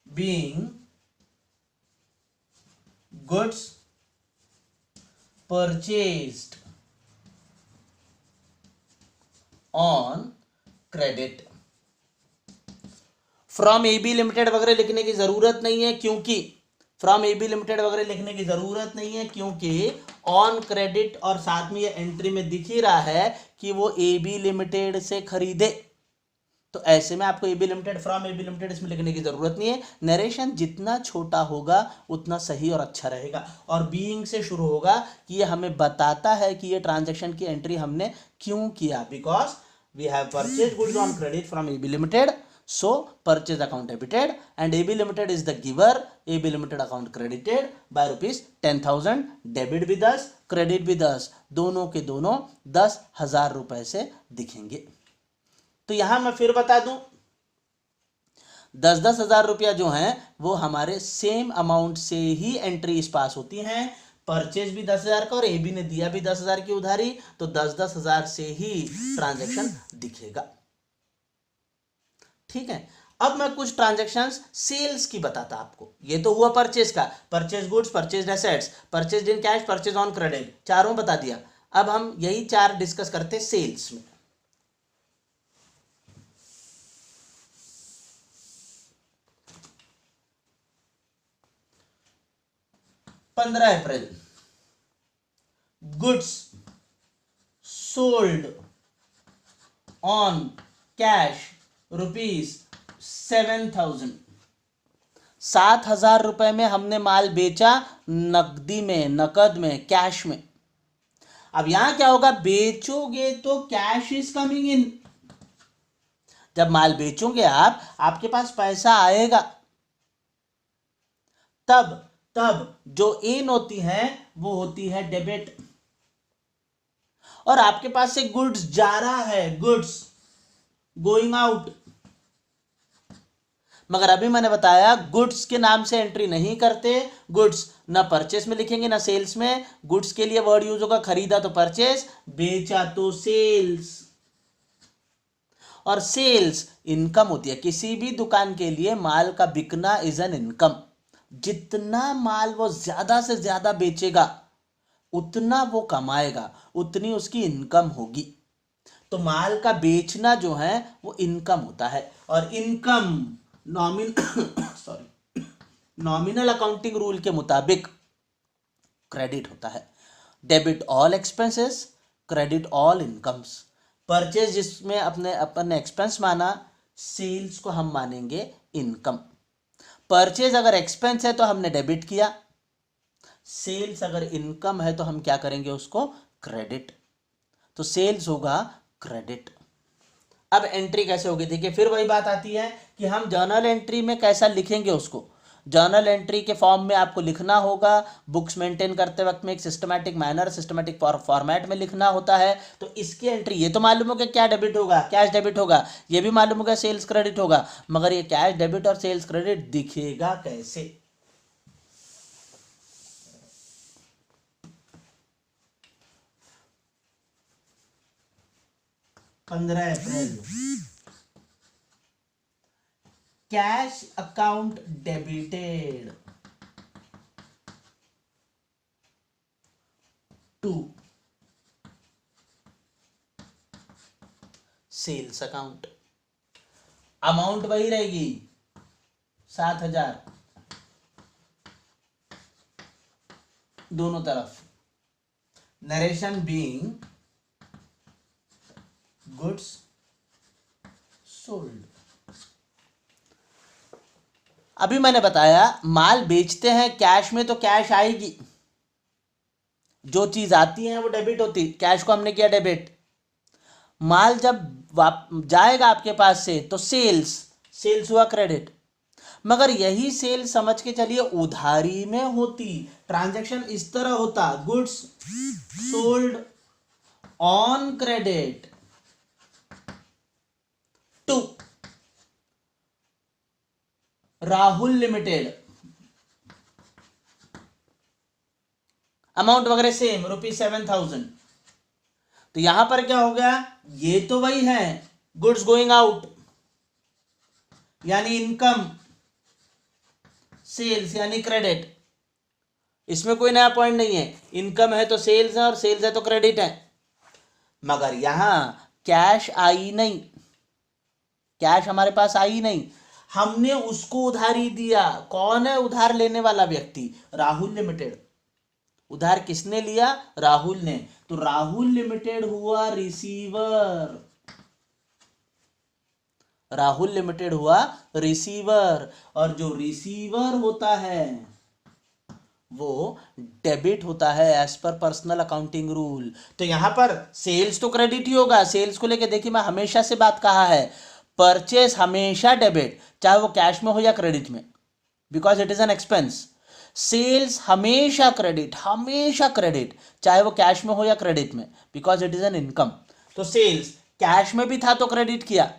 Being goods purchased on credit. From AB limited वगैरह लिखने की जरूरत नहीं है, क्योंकि फ्रॉम AB लिमिटेड वगैरह लिखने की जरूरत नहीं है क्योंकि ऑन क्रेडिट और साथ में ये एंट्री में दिख ही रहा है कि वो AB लिमिटेड से खरीदे. तो ऐसे में आपको AB limited, from AB limited इसमें लिखने की जरूरत नहीं है. नरेशन जितना छोटा होगा उतना सही और अच्छा रहेगा. और बीइंग से शुरू होगा कि ये हमें बताता है कि ये ट्रांजैक्शन की एंट्री हमने क्यों किया. Because we have purchase goods on credit from AB limited, so purchase account debited and AB limited is the giver. AB limited account credited by rupees 10,000. debit भी 10, credit भी 10, दोनों के दोनों 10,000 रुपए से दिखेंगे. तो यहां मैं फिर बता दूं, 10,000 रुपया जो हैं वो हमारे सेम अमाउंट से ही एंट्रीज पास होती हैं. परचेज भी 10,000 का और AB ने दिया भी 10,000 की उधारी, तो 10,000 से ही ट्रांजैक्शन दिखेगा. ठीक है. अब मैं कुछ ट्रांजैक्शंस सेल्स की बताता आपको. ये तो हुआ परचेज का, purchase goods, purchase assets, purchase in cash, purchase on credit, चारों बता दिया. अब हम यही चार डिस्कस करते सेल्स में. 15 अप्रैल, गुड्स सोल्ड ऑन कैश ₹7,000. 7,000 रुपए में हमने माल बेचा, नकदी में, नकद में, कैश में. अब यहां क्या होगा? बेचोगे तो कैश इज कमिंग इन. जब माल बेचोगे आप, आपके पास पैसा आएगा, तब जो इन होती है वो होती है डेबिट. और आपके पास से गुड्स जा रहा है, गुड्स गोइंग आउट. मगर अभी मैंने बताया गुड्स के नाम से एंट्री नहीं करते. गुड्स ना परचेस में लिखेंगे ना सेल्स में. गुड्स के लिए वर्ड यूज होगा खरीदा तो परचेस, बेचा तो सेल्स. और सेल्स इनकम होती है. किसी भी दुकान के लिए माल का बिकना इज एन इनकम. जितना माल वो ज्यादा से ज्यादा बेचेगा उतना वो कमाएगा, उतनी उसकी इनकम होगी. तो माल का बेचना जो है वो इनकम होता है. और इनकम नॉमिनल अकाउंटिंग रूल के मुताबिक क्रेडिट होता है। Debit all expenses, credit all incomes. Purchase जिसमें अपन ने एक्सपेंस माना, सेल्स को हम मानेंगे इनकम। परचेज अगर एक्सपेंस है तो हमने डेबिट किया, सेल्स अगर इनकम है तो हम क्या करेंगे उसको, क्रेडिट। तो सेल्स होगा क्रेडिट। अब एंट्री कैसे होगी, देखिए फिर वही बात आती है कि हम जर्नल एंट्री में कैसा लिखेंगे उसको। जर्नल एंट्री के फॉर्म में आपको लिखना होगा, बुक्स मेंटेन करते वक्त में एक सिस्टमैटिक मैनर, सिस्टमैटिक फॉर्मेट में लिखना होता है। तो इसकी एंट्री, ये तो मालूम होगा क्या डेबिट होगा, कैश डेबिट होगा, ये भी मालूम होगा सेल्स क्रेडिट होगा, मगर ये कैश डेबिट और सेल्स क्रेडिट दिखेगा कैसे। 15 अप्रैल, cash account debited to sales account. Amount वही रहेगी 7,000 दोनों तरफ। Narration being goods sold. अभी मैंने बताया माल बेचते हैं कैश में तो कैश आएगी, जो चीज आती है वो डेबिट होती, कैश को हमने किया डेबिट। माल जब जाएगा आपके पास से तो सेल्स हुआ क्रेडिट। मगर यही सेल समझ के चलिए उधारी में होती, ट्रांजैक्शन इस तरह होता, goods sold on credit to Rahul limited, amount वगैरह सेम ₹7,000। तो यहां पर क्या हो गया, ये तो वही है गुड्स गोइंग आउट यानी इनकम, सेल्स यानी क्रेडिट, इसमें कोई नया पॉइंट नहीं है। इनकम है तो सेल्स है और सेल्स है तो क्रेडिट है। मगर यहां कैश आई नहीं, कैश हमारे पास आई नहीं, हमने उसको उधारी दिया। कौन है उधार लेने वाला व्यक्ति, राहुल लिमिटेड। उधार किसने लिया, राहुल ने। तो राहुल लिमिटेड हुआ रिसीवर, राहुल लिमिटेड हुआ रिसीवर। और जो रिसीवर होता है वो डेबिट होता है एज पर पर्सनल अकाउंटिंग रूल। तो यहां पर सेल्स तो क्रेडिट ही होगा। सेल्स को लेके देखिए मैं हमेशा से बात कहा है, परचेज हमेशा डेबिट, चाहे वो कैश में हो या क्रेडिट में, because it is an expense. Sales हमेशा क्रेडिट, चाहे वो कैश में हो या क्रेडिट में, because it is an income. तो सेल्स कैश में भी था तो क्रेडिट किया,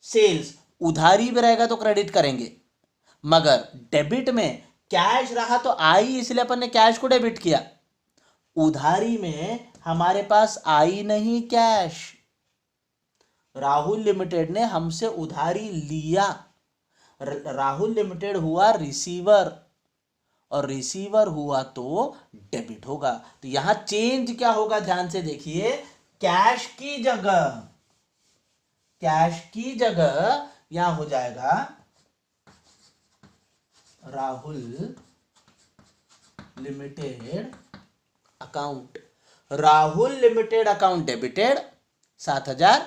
सेल्स उधारी में रहेगा तो क्रेडिट करेंगे। मगर डेबिट में कैश रहा तो आई, इसलिए अपन ने कैश को डेबिट किया। उधारी में हमारे पास आई नहीं कैश, राहुल लिमिटेड ने हमसे उधारी लिया, राहुल लिमिटेड हुआ रिसीवर, और रिसीवर हुआ तो डेबिट होगा। तो यहां चेंज क्या होगा, ध्यान से देखिए, कैश की जगह यहां हो जाएगा Rahul limited account. Rahul limited account debited 7,000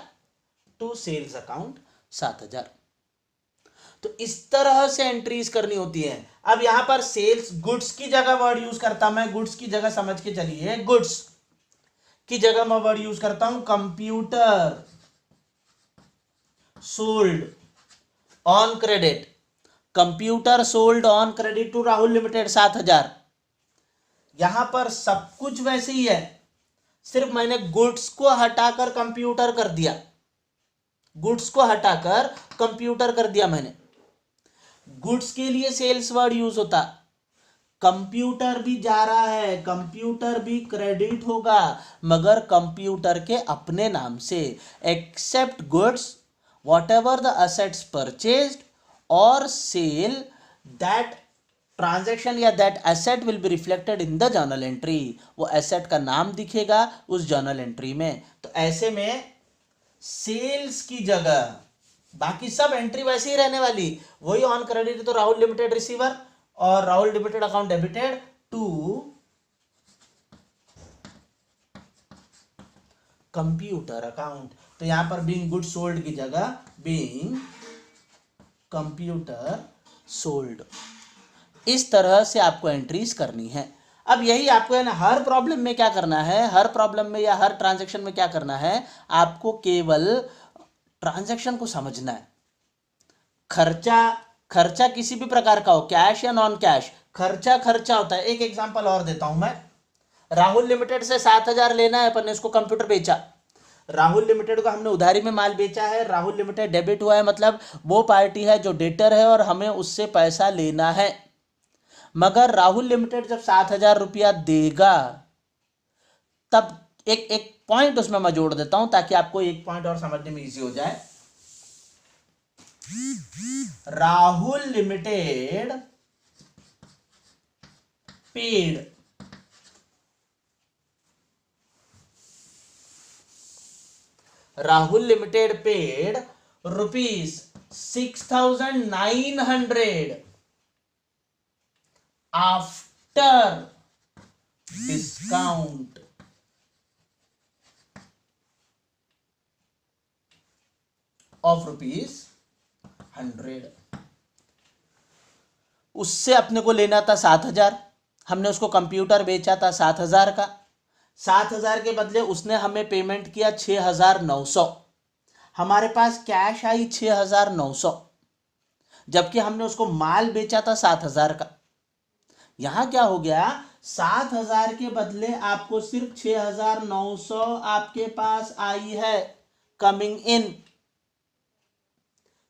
to sales account 7,000। तो इस तरह से एंट्रीज करनी होती है। अब यहां पर सेल्स गुड्स की जगह वर्ड यूज करता मैं, गुड्स की जगह समझ के चलिए, गुड्स की जगह मैं वर्ड यूज करता हूं computer sold on credit. Computer sold on credit to Rahul limited 7,000। यहां पर सब कुछ वैसे ही है, सिर्फ मैंने गुड्स को हटाकर कंप्यूटर कर दिया, गुड्स को हटाकर कंप्यूटर कर दिया मैंने। गुड्स के लिए सेल्स वर्ड यूज होता, कंप्यूटर भी जा रहा है, कंप्यूटर भी क्रेडिट होगा, मगर कंप्यूटर के अपने नाम से। Except goods whatever the assets purchased or sale, that transaction या that asset will be reflected in the journal entry. वो एसेट का नाम दिखेगा उस जर्नल एंट्री में। तो ऐसे में सेल्स की जगह बाकी सब एंट्री वैसे ही रहने वाली, वही ऑन क्रेडिट तो राहुल लिमिटेड रिसीवर और Rahul limited account debited to computer account. तो यहां पर बीइंग गुड सोल्ड की जगह बीइंग कंप्यूटर सोल्ड। इस तरह से आपको एंट्रीज करनी है। अब यही आपको है ना हर प्रॉब्लम में क्या करना है, हर प्रॉब्लम में या हर ट्रांजैक्शन में क्या करना है, आपको केवल ट्रांजैक्शन को समझना है। खर्चा खर्चा किसी भी प्रकार का हो, कैश या नॉन कैश, खर्चा खर्चा होता है। एक एग्जांपल और देता हूं मैं। राहुल लिमिटेड से 7,000 लेना है, अपन ने इसको कंप्यूटर बेचा। राहुल लिमिटेड को हमने उधारी में माल बेचा है, राहुल लिमिटेड डेबिट हुआ है, मतलब वो पार्टी है जो डेटर है और हमें उससे पैसा लेना है। मगर राहुल लिमिटेड जब 7,000 रुपया देगा, तब एक एक पॉइंट उसमें मैं जोड़ देता हूं ताकि आपको एक पॉइंट और समझने में इजी हो जाए। Rahul limited paid Rahul limited paid ₹6,900 after discount of ₹100। उससे अपने को लेना था 7,000, हमने उसको कंप्यूटर बेचा था 7,000 का। 7,000 के बदले उसने हमें पेमेंट किया 6,900। हमारे पास कैश आई 6,900, जबकि हमने उसको माल बेचा था 7,000 का। यहां क्या हो गया, 7,000 के बदले आपको सिर्फ 6,900 आपके पास आई है coming in,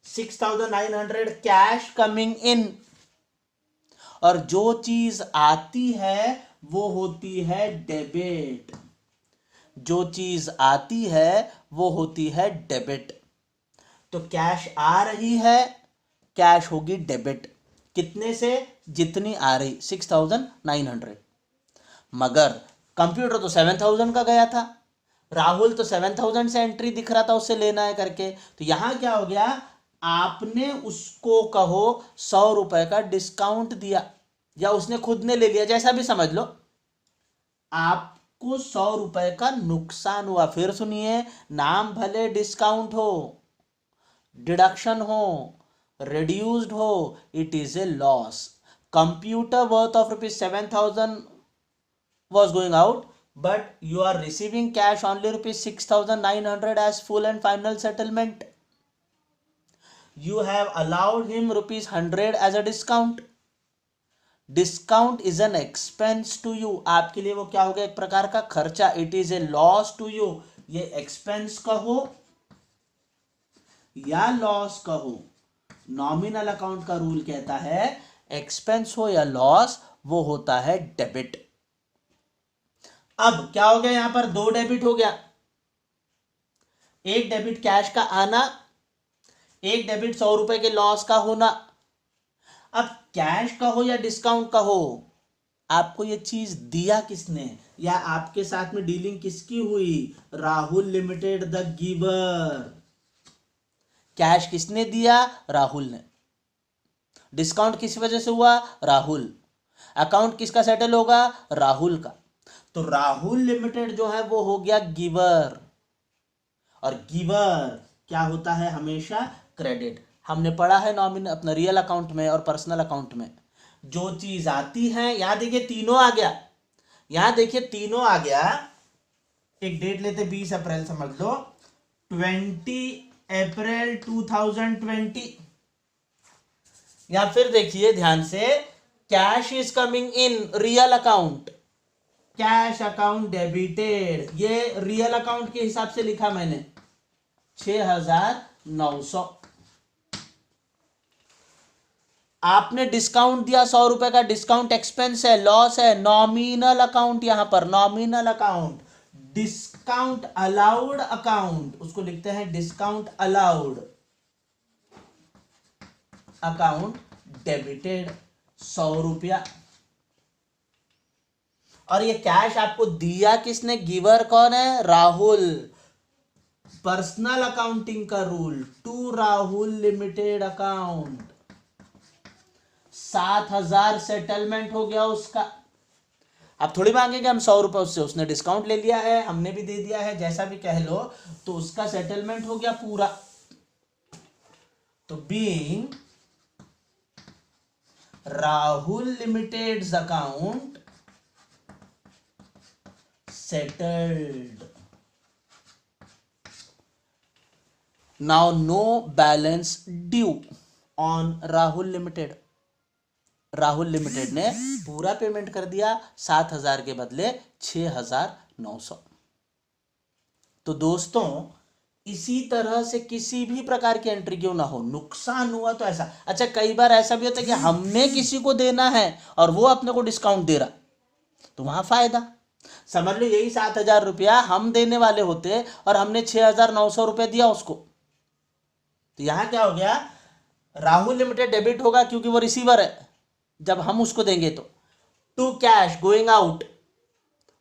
6,900 cash coming in. और जो चीज आती है वो होती है डेबिट, जो चीज आती है वो होती है डेबिट। तो कैश आ रही है, कैश होगी डेबिट। कितने से, जितनी आ रही, 6,900। मगर कंप्यूटर तो 7,000 का गया था, राहुल तो 7,000 से एंट्री दिख रहा था उससे लेना है करके। तो यहां क्या हो गया, आपने उसको कहो 100 रुपए का डिस्काउंट दिया या उसने खुद ने ले लिया, जैसा भी समझ लो, आपको 100 रुपए का नुकसान हुआ। फिर सुनिए, नाम भले डिस्काउंट हो, डिडक्शन हो, reduced हो, it is a loss. Computer worth of ₹7,000 was going out, but you are receiving cash only ₹6,900 as full and final settlement. You have allowed him ₹100 as a discount. Discount is an expense to you. आपके लिए वो क्या हो गया, एक प्रकार का खर्चा। It is a loss to you. ये expense कहो या लॉस कहो, नॉमिनल अकाउंट का रूल कहता है एक्सपेंस हो या लॉस वो होता है डेबिट। अब क्या हो गया, यहां पर दो डेबिट हो गया, एक डेबिट कैश का आना, एक डेबिट 100 रुपए के लॉस का होना। अब कैश का हो या डिस्काउंट का हो, आपको ये चीज दिया किसने या आपके साथ में डीलिंग किसकी हुई, Rahul limited the giver. Cash किसने दिया, राहुल ने। डिस्काउंट किस वजह से हुआ, राहुल। अकाउंट किसका सेटल होगा, राहुल का। तो राहुल लिमिटेड जो है वो हो गया गिवर, और गिवर क्या होता है, हमेशा क्रेडिट। हमने पढ़ा है नॉमिनल अपना रियल अकाउंट में और पर्सनल अकाउंट में, जो चीज आती है, यहां देखिए तीनों आ गया, यहां देखिए तीनों आ गया। एक डेट लेते 20 अप्रैल समझ लो, 20 अप्रैल 2020। या फिर देखिए ध्यान से, cash is coming in real account, cash account debited, ये रियल अकाउंट के हिसाब से लिखा मैंने 6,900। आपने डिस्काउंट दिया 100 रुपए का, डिस्काउंट एक्सपेंस है, लॉस है, नॉमिनल अकाउंट, यहां पर nominal account, discount allowed account, उसको लिखते हैं डिस्काउंट अलाउड अकाउंट डेबिटेड 100 रुपया। और ये कैश आपको दिया किसने, गिवर कौन है, राहुल। पर्सनल अकाउंटिंग का rule, to Rahul limited account, 7,000 settlement हो गया उसका। अब थोड़ी मांगेंगे हम 100 रुपए उससे, उसने डिस्काउंट ले लिया है, हमने भी दे दिया है, जैसा भी कह लो, तो उसका सेटलमेंट हो गया पूरा। तो being Rahul limited's account settled, now no balance due on Rahul limited. Rahul limited ने पूरा पेमेंट कर दिया, 7,000 के बदले 6,900। तो दोस्तों इसी तरह से किसी भी प्रकार की एंट्री क्यों ना हो, नुकसान हुआ तो ऐसा, अच्छा कई बार ऐसा भी होता है कि हमने किसी को देना है और वो अपने को डिस्काउंट दे रहा, तो वहां फायदा। समझ लो यही 7,000 रुपया हम देने वाले होते और हमने 6,900 रुपये दिया उसको, तो यहां क्या हो गया, राहुल लिमिटेड डेबिट होगा क्योंकि वो रिसीवर है जब हम उसको देंगे तो, टू कैश गोइंग आउट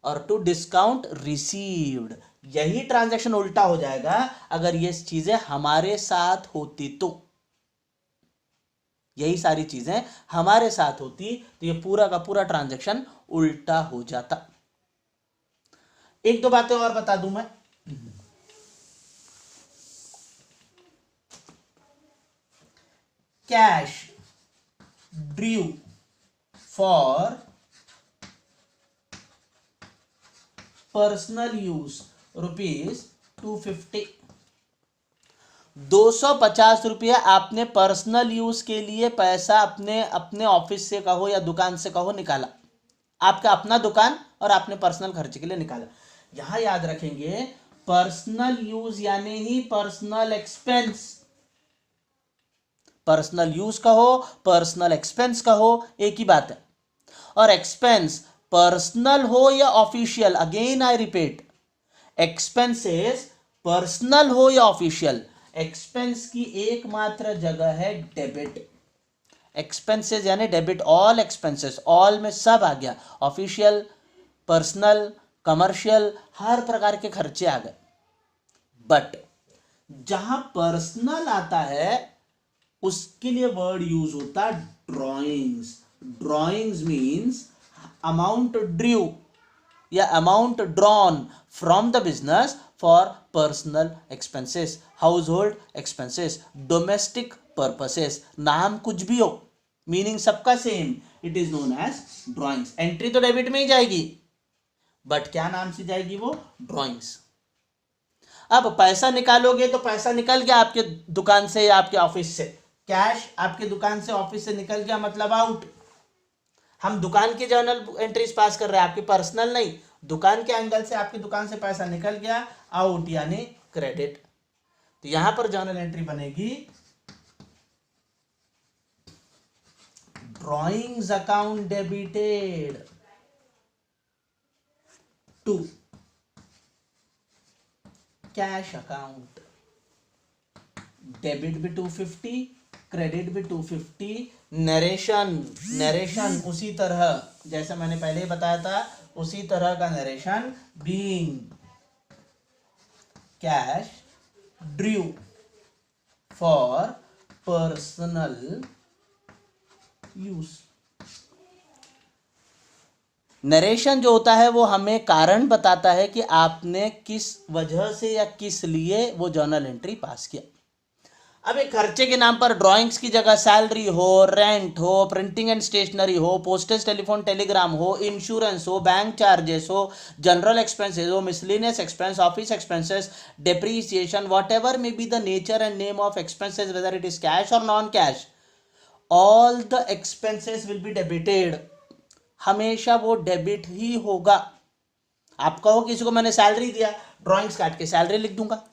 और टू डिस्काउंट रिसीव्ड। यही ट्रांजैक्शन उल्टा हो जाएगा अगर ये चीजें हमारे साथ होती तो, यही सारी चीजें हमारे साथ होती तो ये पूरा का पूरा ट्रांजैक्शन उल्टा हो जाता। एक दो बातें और बता दूं मैं। Cash due for personal use ₹250, 250 रुपया आपने पर्सनल यूज के लिए पैसा अपने अपने ऑफिस से कहो या दुकान से कहो निकाला, आपका अपना दुकान और आपने पर्सनल खर्च के लिए निकाला। यहां याद रखेंगे पर्सनल यूज यानी ही पर्सनल एक्सपेंस, पर्सनल यूज कहो पर्सनल एक्सपेंस कहो एक ही बात है। और एक्सपेंस पर्सनल हो या official, again I repeat, expenses personal हो या ऑफिशियल, एक्सपेंस की एकमात्र जगह है डेबिट। एक्सपेंसेस यानी डेबिट, ऑल एक्सपेंसेस, ऑल में सब आ गया, ऑफिशियल पर्सनल कमर्शियल हर प्रकार के खर्चे आ गए। बट जहां पर्सनल आता है उसके लिए वर्ड यूज होता है drawings. Drawings means amount due या amount drawn from the business for personal expenses, household expenses, domestic purposes, नाम कुछ भी हो, मीनिंग सबका same, it is known as drawings. Entry तो डेबिट में ही जाएगी बट क्या नाम से जाएगी वो, ड्रॉइंग्स। अब पैसा निकालोगे तो पैसा निकल गया आपके दुकान से या आपके ऑफिस से, कैश आपके दुकान से ऑफिस से निकल गया मतलब आउट। हम दुकान की जर्नल एंट्रीज पास कर रहे हैं, आपकी पर्सनल नहीं, दुकान के एंगल से आपकी दुकान से पैसा निकल गया, आउट यानी क्रेडिट। तो यहां पर जर्नल एंट्री बनेगी drawings account debited to cash account, debit भी 250 क्रेडिट भी 250। नरेशन, नरेशन उसी तरह जैसा मैंने पहले ही बताया था उसी तरह का narration, being cash due for personal use. Narration जो होता है वो हमें कारण बताता है कि आपने किस वजह से या किस लिए वो जर्नल एंट्री पास किया। अब एक खर्चे के नाम पर ड्राइंग्स की जगह सैलरी हो, रेंट हो, प्रिंटिंग एंड स्टेशनरी हो, पोस्टेज टेलीफोन टेलीग्राम हो, इंश्योरेंस हो, बैंक चार्जेस हो, जनरल एक्सपेंसेस हो, miscellaneous expense, office expenses, depreciation, whatever may be the nature and name of expenses, whether it is cash or non cash, all the expenses will be debited. हमेशा वो डेबिट ही होगा। आप कहो किसी को मैंने सैलरी दिया, ड्राइंग्स काट के सैलरी लिख दूंगा।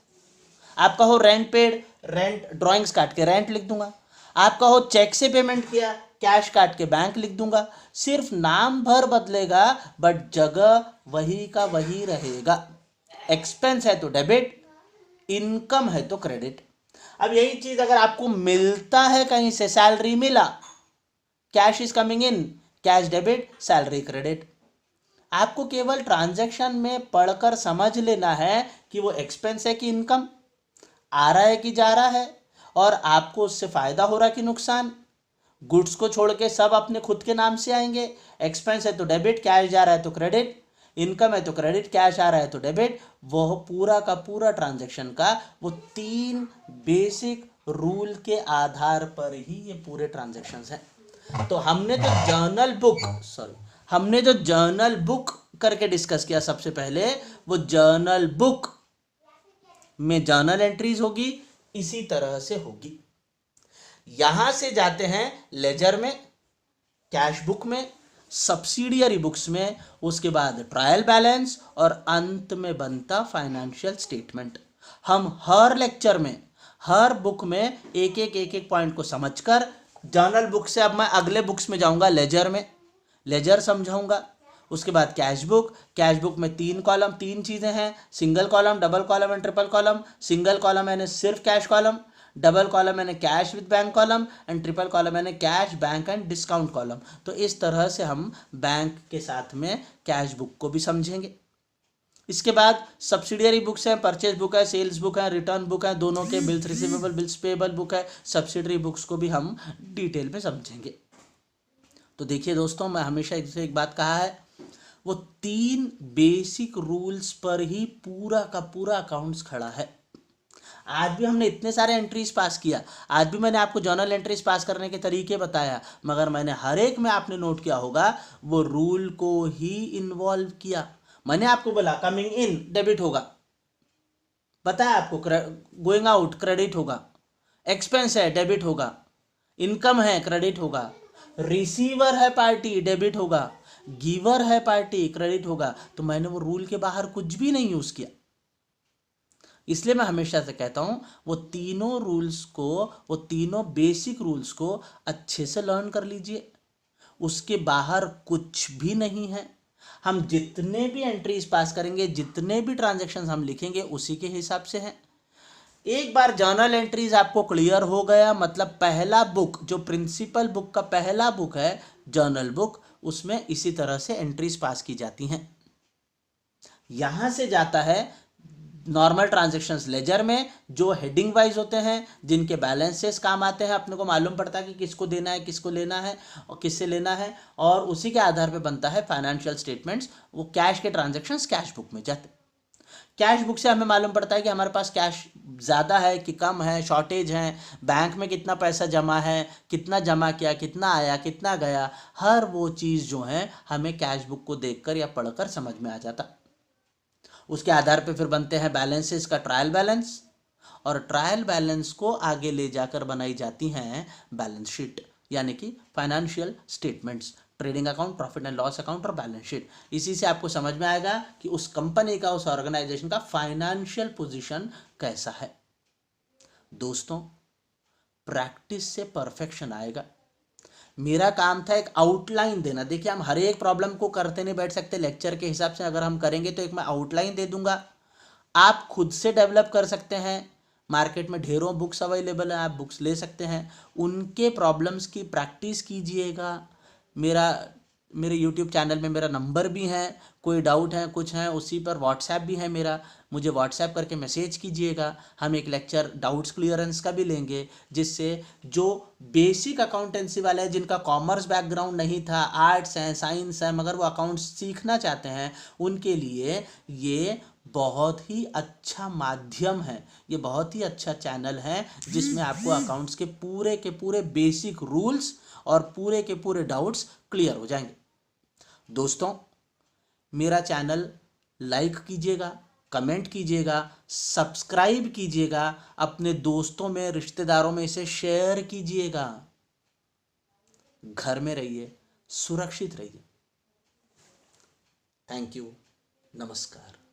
आप कहो रेंट पेड, रेंट ड्राइंग्स काट के रेंट लिख दूंगा। आप कहो चेक से पेमेंट किया, कैश काट के बैंक लिख दूंगा। सिर्फ नाम भर बदलेगा बट जगह वही का वही रहेगा। एक्सपेंस है तो डेबिट, इनकम है तो क्रेडिट। अब यही चीज अगर आपको मिलता है कहीं से, सैलरी मिला, cash is coming in, cash debit, salary credit. आपको केवल ट्रांजैक्शन में पढ़कर समझ लेना है कि वो एक्सपेंस है कि इनकम, आ रहा है कि जा रहा है, और आपको उससे फायदा हो रहा है कि नुकसान। गुड्स को छोड़ के सब अपने खुद के नाम से आएंगे। एक्सपेंस है तो डेबिट, कैश जा रहा है तो क्रेडिट, इनकम है तो क्रेडिट, कैश आ रहा है तो डेबिट। वह पूरा का पूरा ट्रांजैक्शन का वो 3 बेसिक रूल के आधार पर ही ये पूरे ट्रांजैक्शंस हैं। तो हमने जो जर्नल बुक करके डिस्कस किया सबसे पहले, वो जर्नल बुक में जर्नल एंट्रीज होगी, इसी तरह से होगी। यहां से जाते हैं लेजर में, कैश बुक में, सब्सिडियरी बुक्स में, उसके बाद ट्रायल बैलेंस, और अंत में बनता फाइनेंशियल स्टेटमेंट। हम हर लेक्चर में, हर बुक में एक एक पॉइंट को समझकर, जर्नल बुक से अब मैं अगले बुक्स में जाऊंगा, लेजर में, लेजर समझाऊंगा। उसके बाद कैश बुक में 3 कॉलम, 3 चीज़ें हैं, single column, double column and triple column. Single column यानी सिर्फ कैश कॉलम, डबल कॉलम यानी cash with bank column, and triple column यानी cash, bank and discount column. तो इस तरह से हम बैंक के साथ में कैश बुक को भी समझेंगे। इसके बाद सब्सिडियरी बुक्स हैं, परचेज बुक है, सेल्स बुक है, रिटर्न बुक है, दोनों के bills receivable, bills payable book है। सब्सिडियरी बुक्स को भी हम डिटेल में समझेंगे। तो देखिए दोस्तों, मैं हमेशा इससे एक बात कहा है, वो 3 बेसिक रूल्स पर ही पूरा का पूरा अकाउंट्स खड़ा है। आज भी हमने इतने सारे एंट्रीज पास किया, आज भी मैंने आपको जर्नल एंट्रीज पास करने के तरीके बताया, मगर मैंने हर एक में, आपने नोट किया होगा, वो रूल को ही इन्वॉल्व किया। मैंने आपको बोला कमिंग इन डेबिट होगा, बताया आपको, गोइंग आउट क्रेडिट होगा, एक्सपेंस है डेबिट होगा, इनकम है क्रेडिट होगा, रिसीवर है पार्टी डेबिट होगा, गिवर है पार्टी क्रेडिट होगा। तो मैंने वो रूल के बाहर कुछ भी नहीं यूज किया। इसलिए मैं हमेशा से कहता हूं, वो तीनों बेसिक रूल्स को अच्छे से लर्न कर लीजिए। उसके बाहर कुछ भी नहीं है। हम जितने भी एंट्रीज पास करेंगे, जितने भी ट्रांजैक्शंस हम लिखेंगे, उसी के हिसाब से हैं। एक बार जर्नल एंट्रीज आपको क्लियर हो गया, मतलब पहला बुक, जो प्रिंसिपल बुक का पहला बुक है जर्नल बुक, उसमें इसी तरह से एंट्रीज पास की जाती हैं। यहां से जाता है नॉर्मल ट्रांजैक्शंस लेजर में, जो हेडिंग वाइज होते हैं, जिनके बैलेंसेस काम आते हैं। अपने को मालूम पड़ता है कि किसको देना है, किसको लेना है और किससे लेना है, और उसी के आधार पे बनता है फाइनेंशियल स्टेटमेंट्स। वो कैश के ट्रांजैक्शंस कैश बुक में जाते हैं। कैश बुक से हमें मालूम पड़ता है कि हमारे पास कैश ज़्यादा है कि कम है, शॉर्टेज है, बैंक में कितना पैसा जमा है, कितना जमा किया, कितना आया, कितना गया, हर वो चीज़ जो है हमें कैश बुक को देखकर या पढ़कर समझ में आ जाता। उसके आधार पे फिर बनते हैं बैलेंसेस का ट्रायल बैलेंस, और ट्रायल बैलेंस को आगे ले जाकर बनाई जाती हैं बैलेंस शीट, यानी कि financial statements, trading account, profit and loss account और बैलेंस शीट। इसी से आपको समझ में आएगा कि उस कंपनी का, उस ऑर्गेनाइजेशन का फाइनेंशियल पोजीशन कैसा है। दोस्तों, प्रैक्टिस से परफेक्शन आएगा। मेरा काम था एक आउटलाइन देना। देखिए, हम हर एक प्रॉब्लम को करते नहीं बैठ सकते लेक्चर के हिसाब से। अगर हम करेंगे तो एक मैं आउटलाइन दे दूंगा, आप खुद से डेवलप कर सकते हैं। मार्केट में ढेरों बुक्स अवेलेबल हैं, आप बुक्स ले सकते हैं, उनके प्रॉब्लम्स की प्रैक्टिस कीजिएगा। मेरे यूट्यूब चैनल में मेरा नंबर भी है, कोई डाउट है, कुछ है, उसी पर व्हाट्सएप भी है मेरा, मुझे व्हाट्सएप करके मैसेज कीजिएगा। हम एक लेक्चर डाउट्स क्लियरेंस का भी लेंगे, जिससे जो बेसिक अकाउंटेंसी वाले हैं, जिनका कॉमर्स बैकग्राउंड नहीं था, आर्ट्स हैं, साइंस है, मगर वो अकाउंट्स सीखना चाहते हैं, उनके लिए ये बहुत ही अच्छा माध्यम है, ये बहुत ही अच्छा चैनल है, जिसमें आपको अकाउंट्स के पूरे बेसिक रूल्स और पूरे के पूरे डाउट्स क्लियर हो जाएंगे। दोस्तों, मेरा चैनल लाइक कीजिएगा, कमेंट कीजिएगा, सब्सक्राइब कीजिएगा, अपने दोस्तों में, रिश्तेदारों में इसे शेयर कीजिएगा। घर में रहिए, सुरक्षित रहिए। थैंक यू, नमस्कार।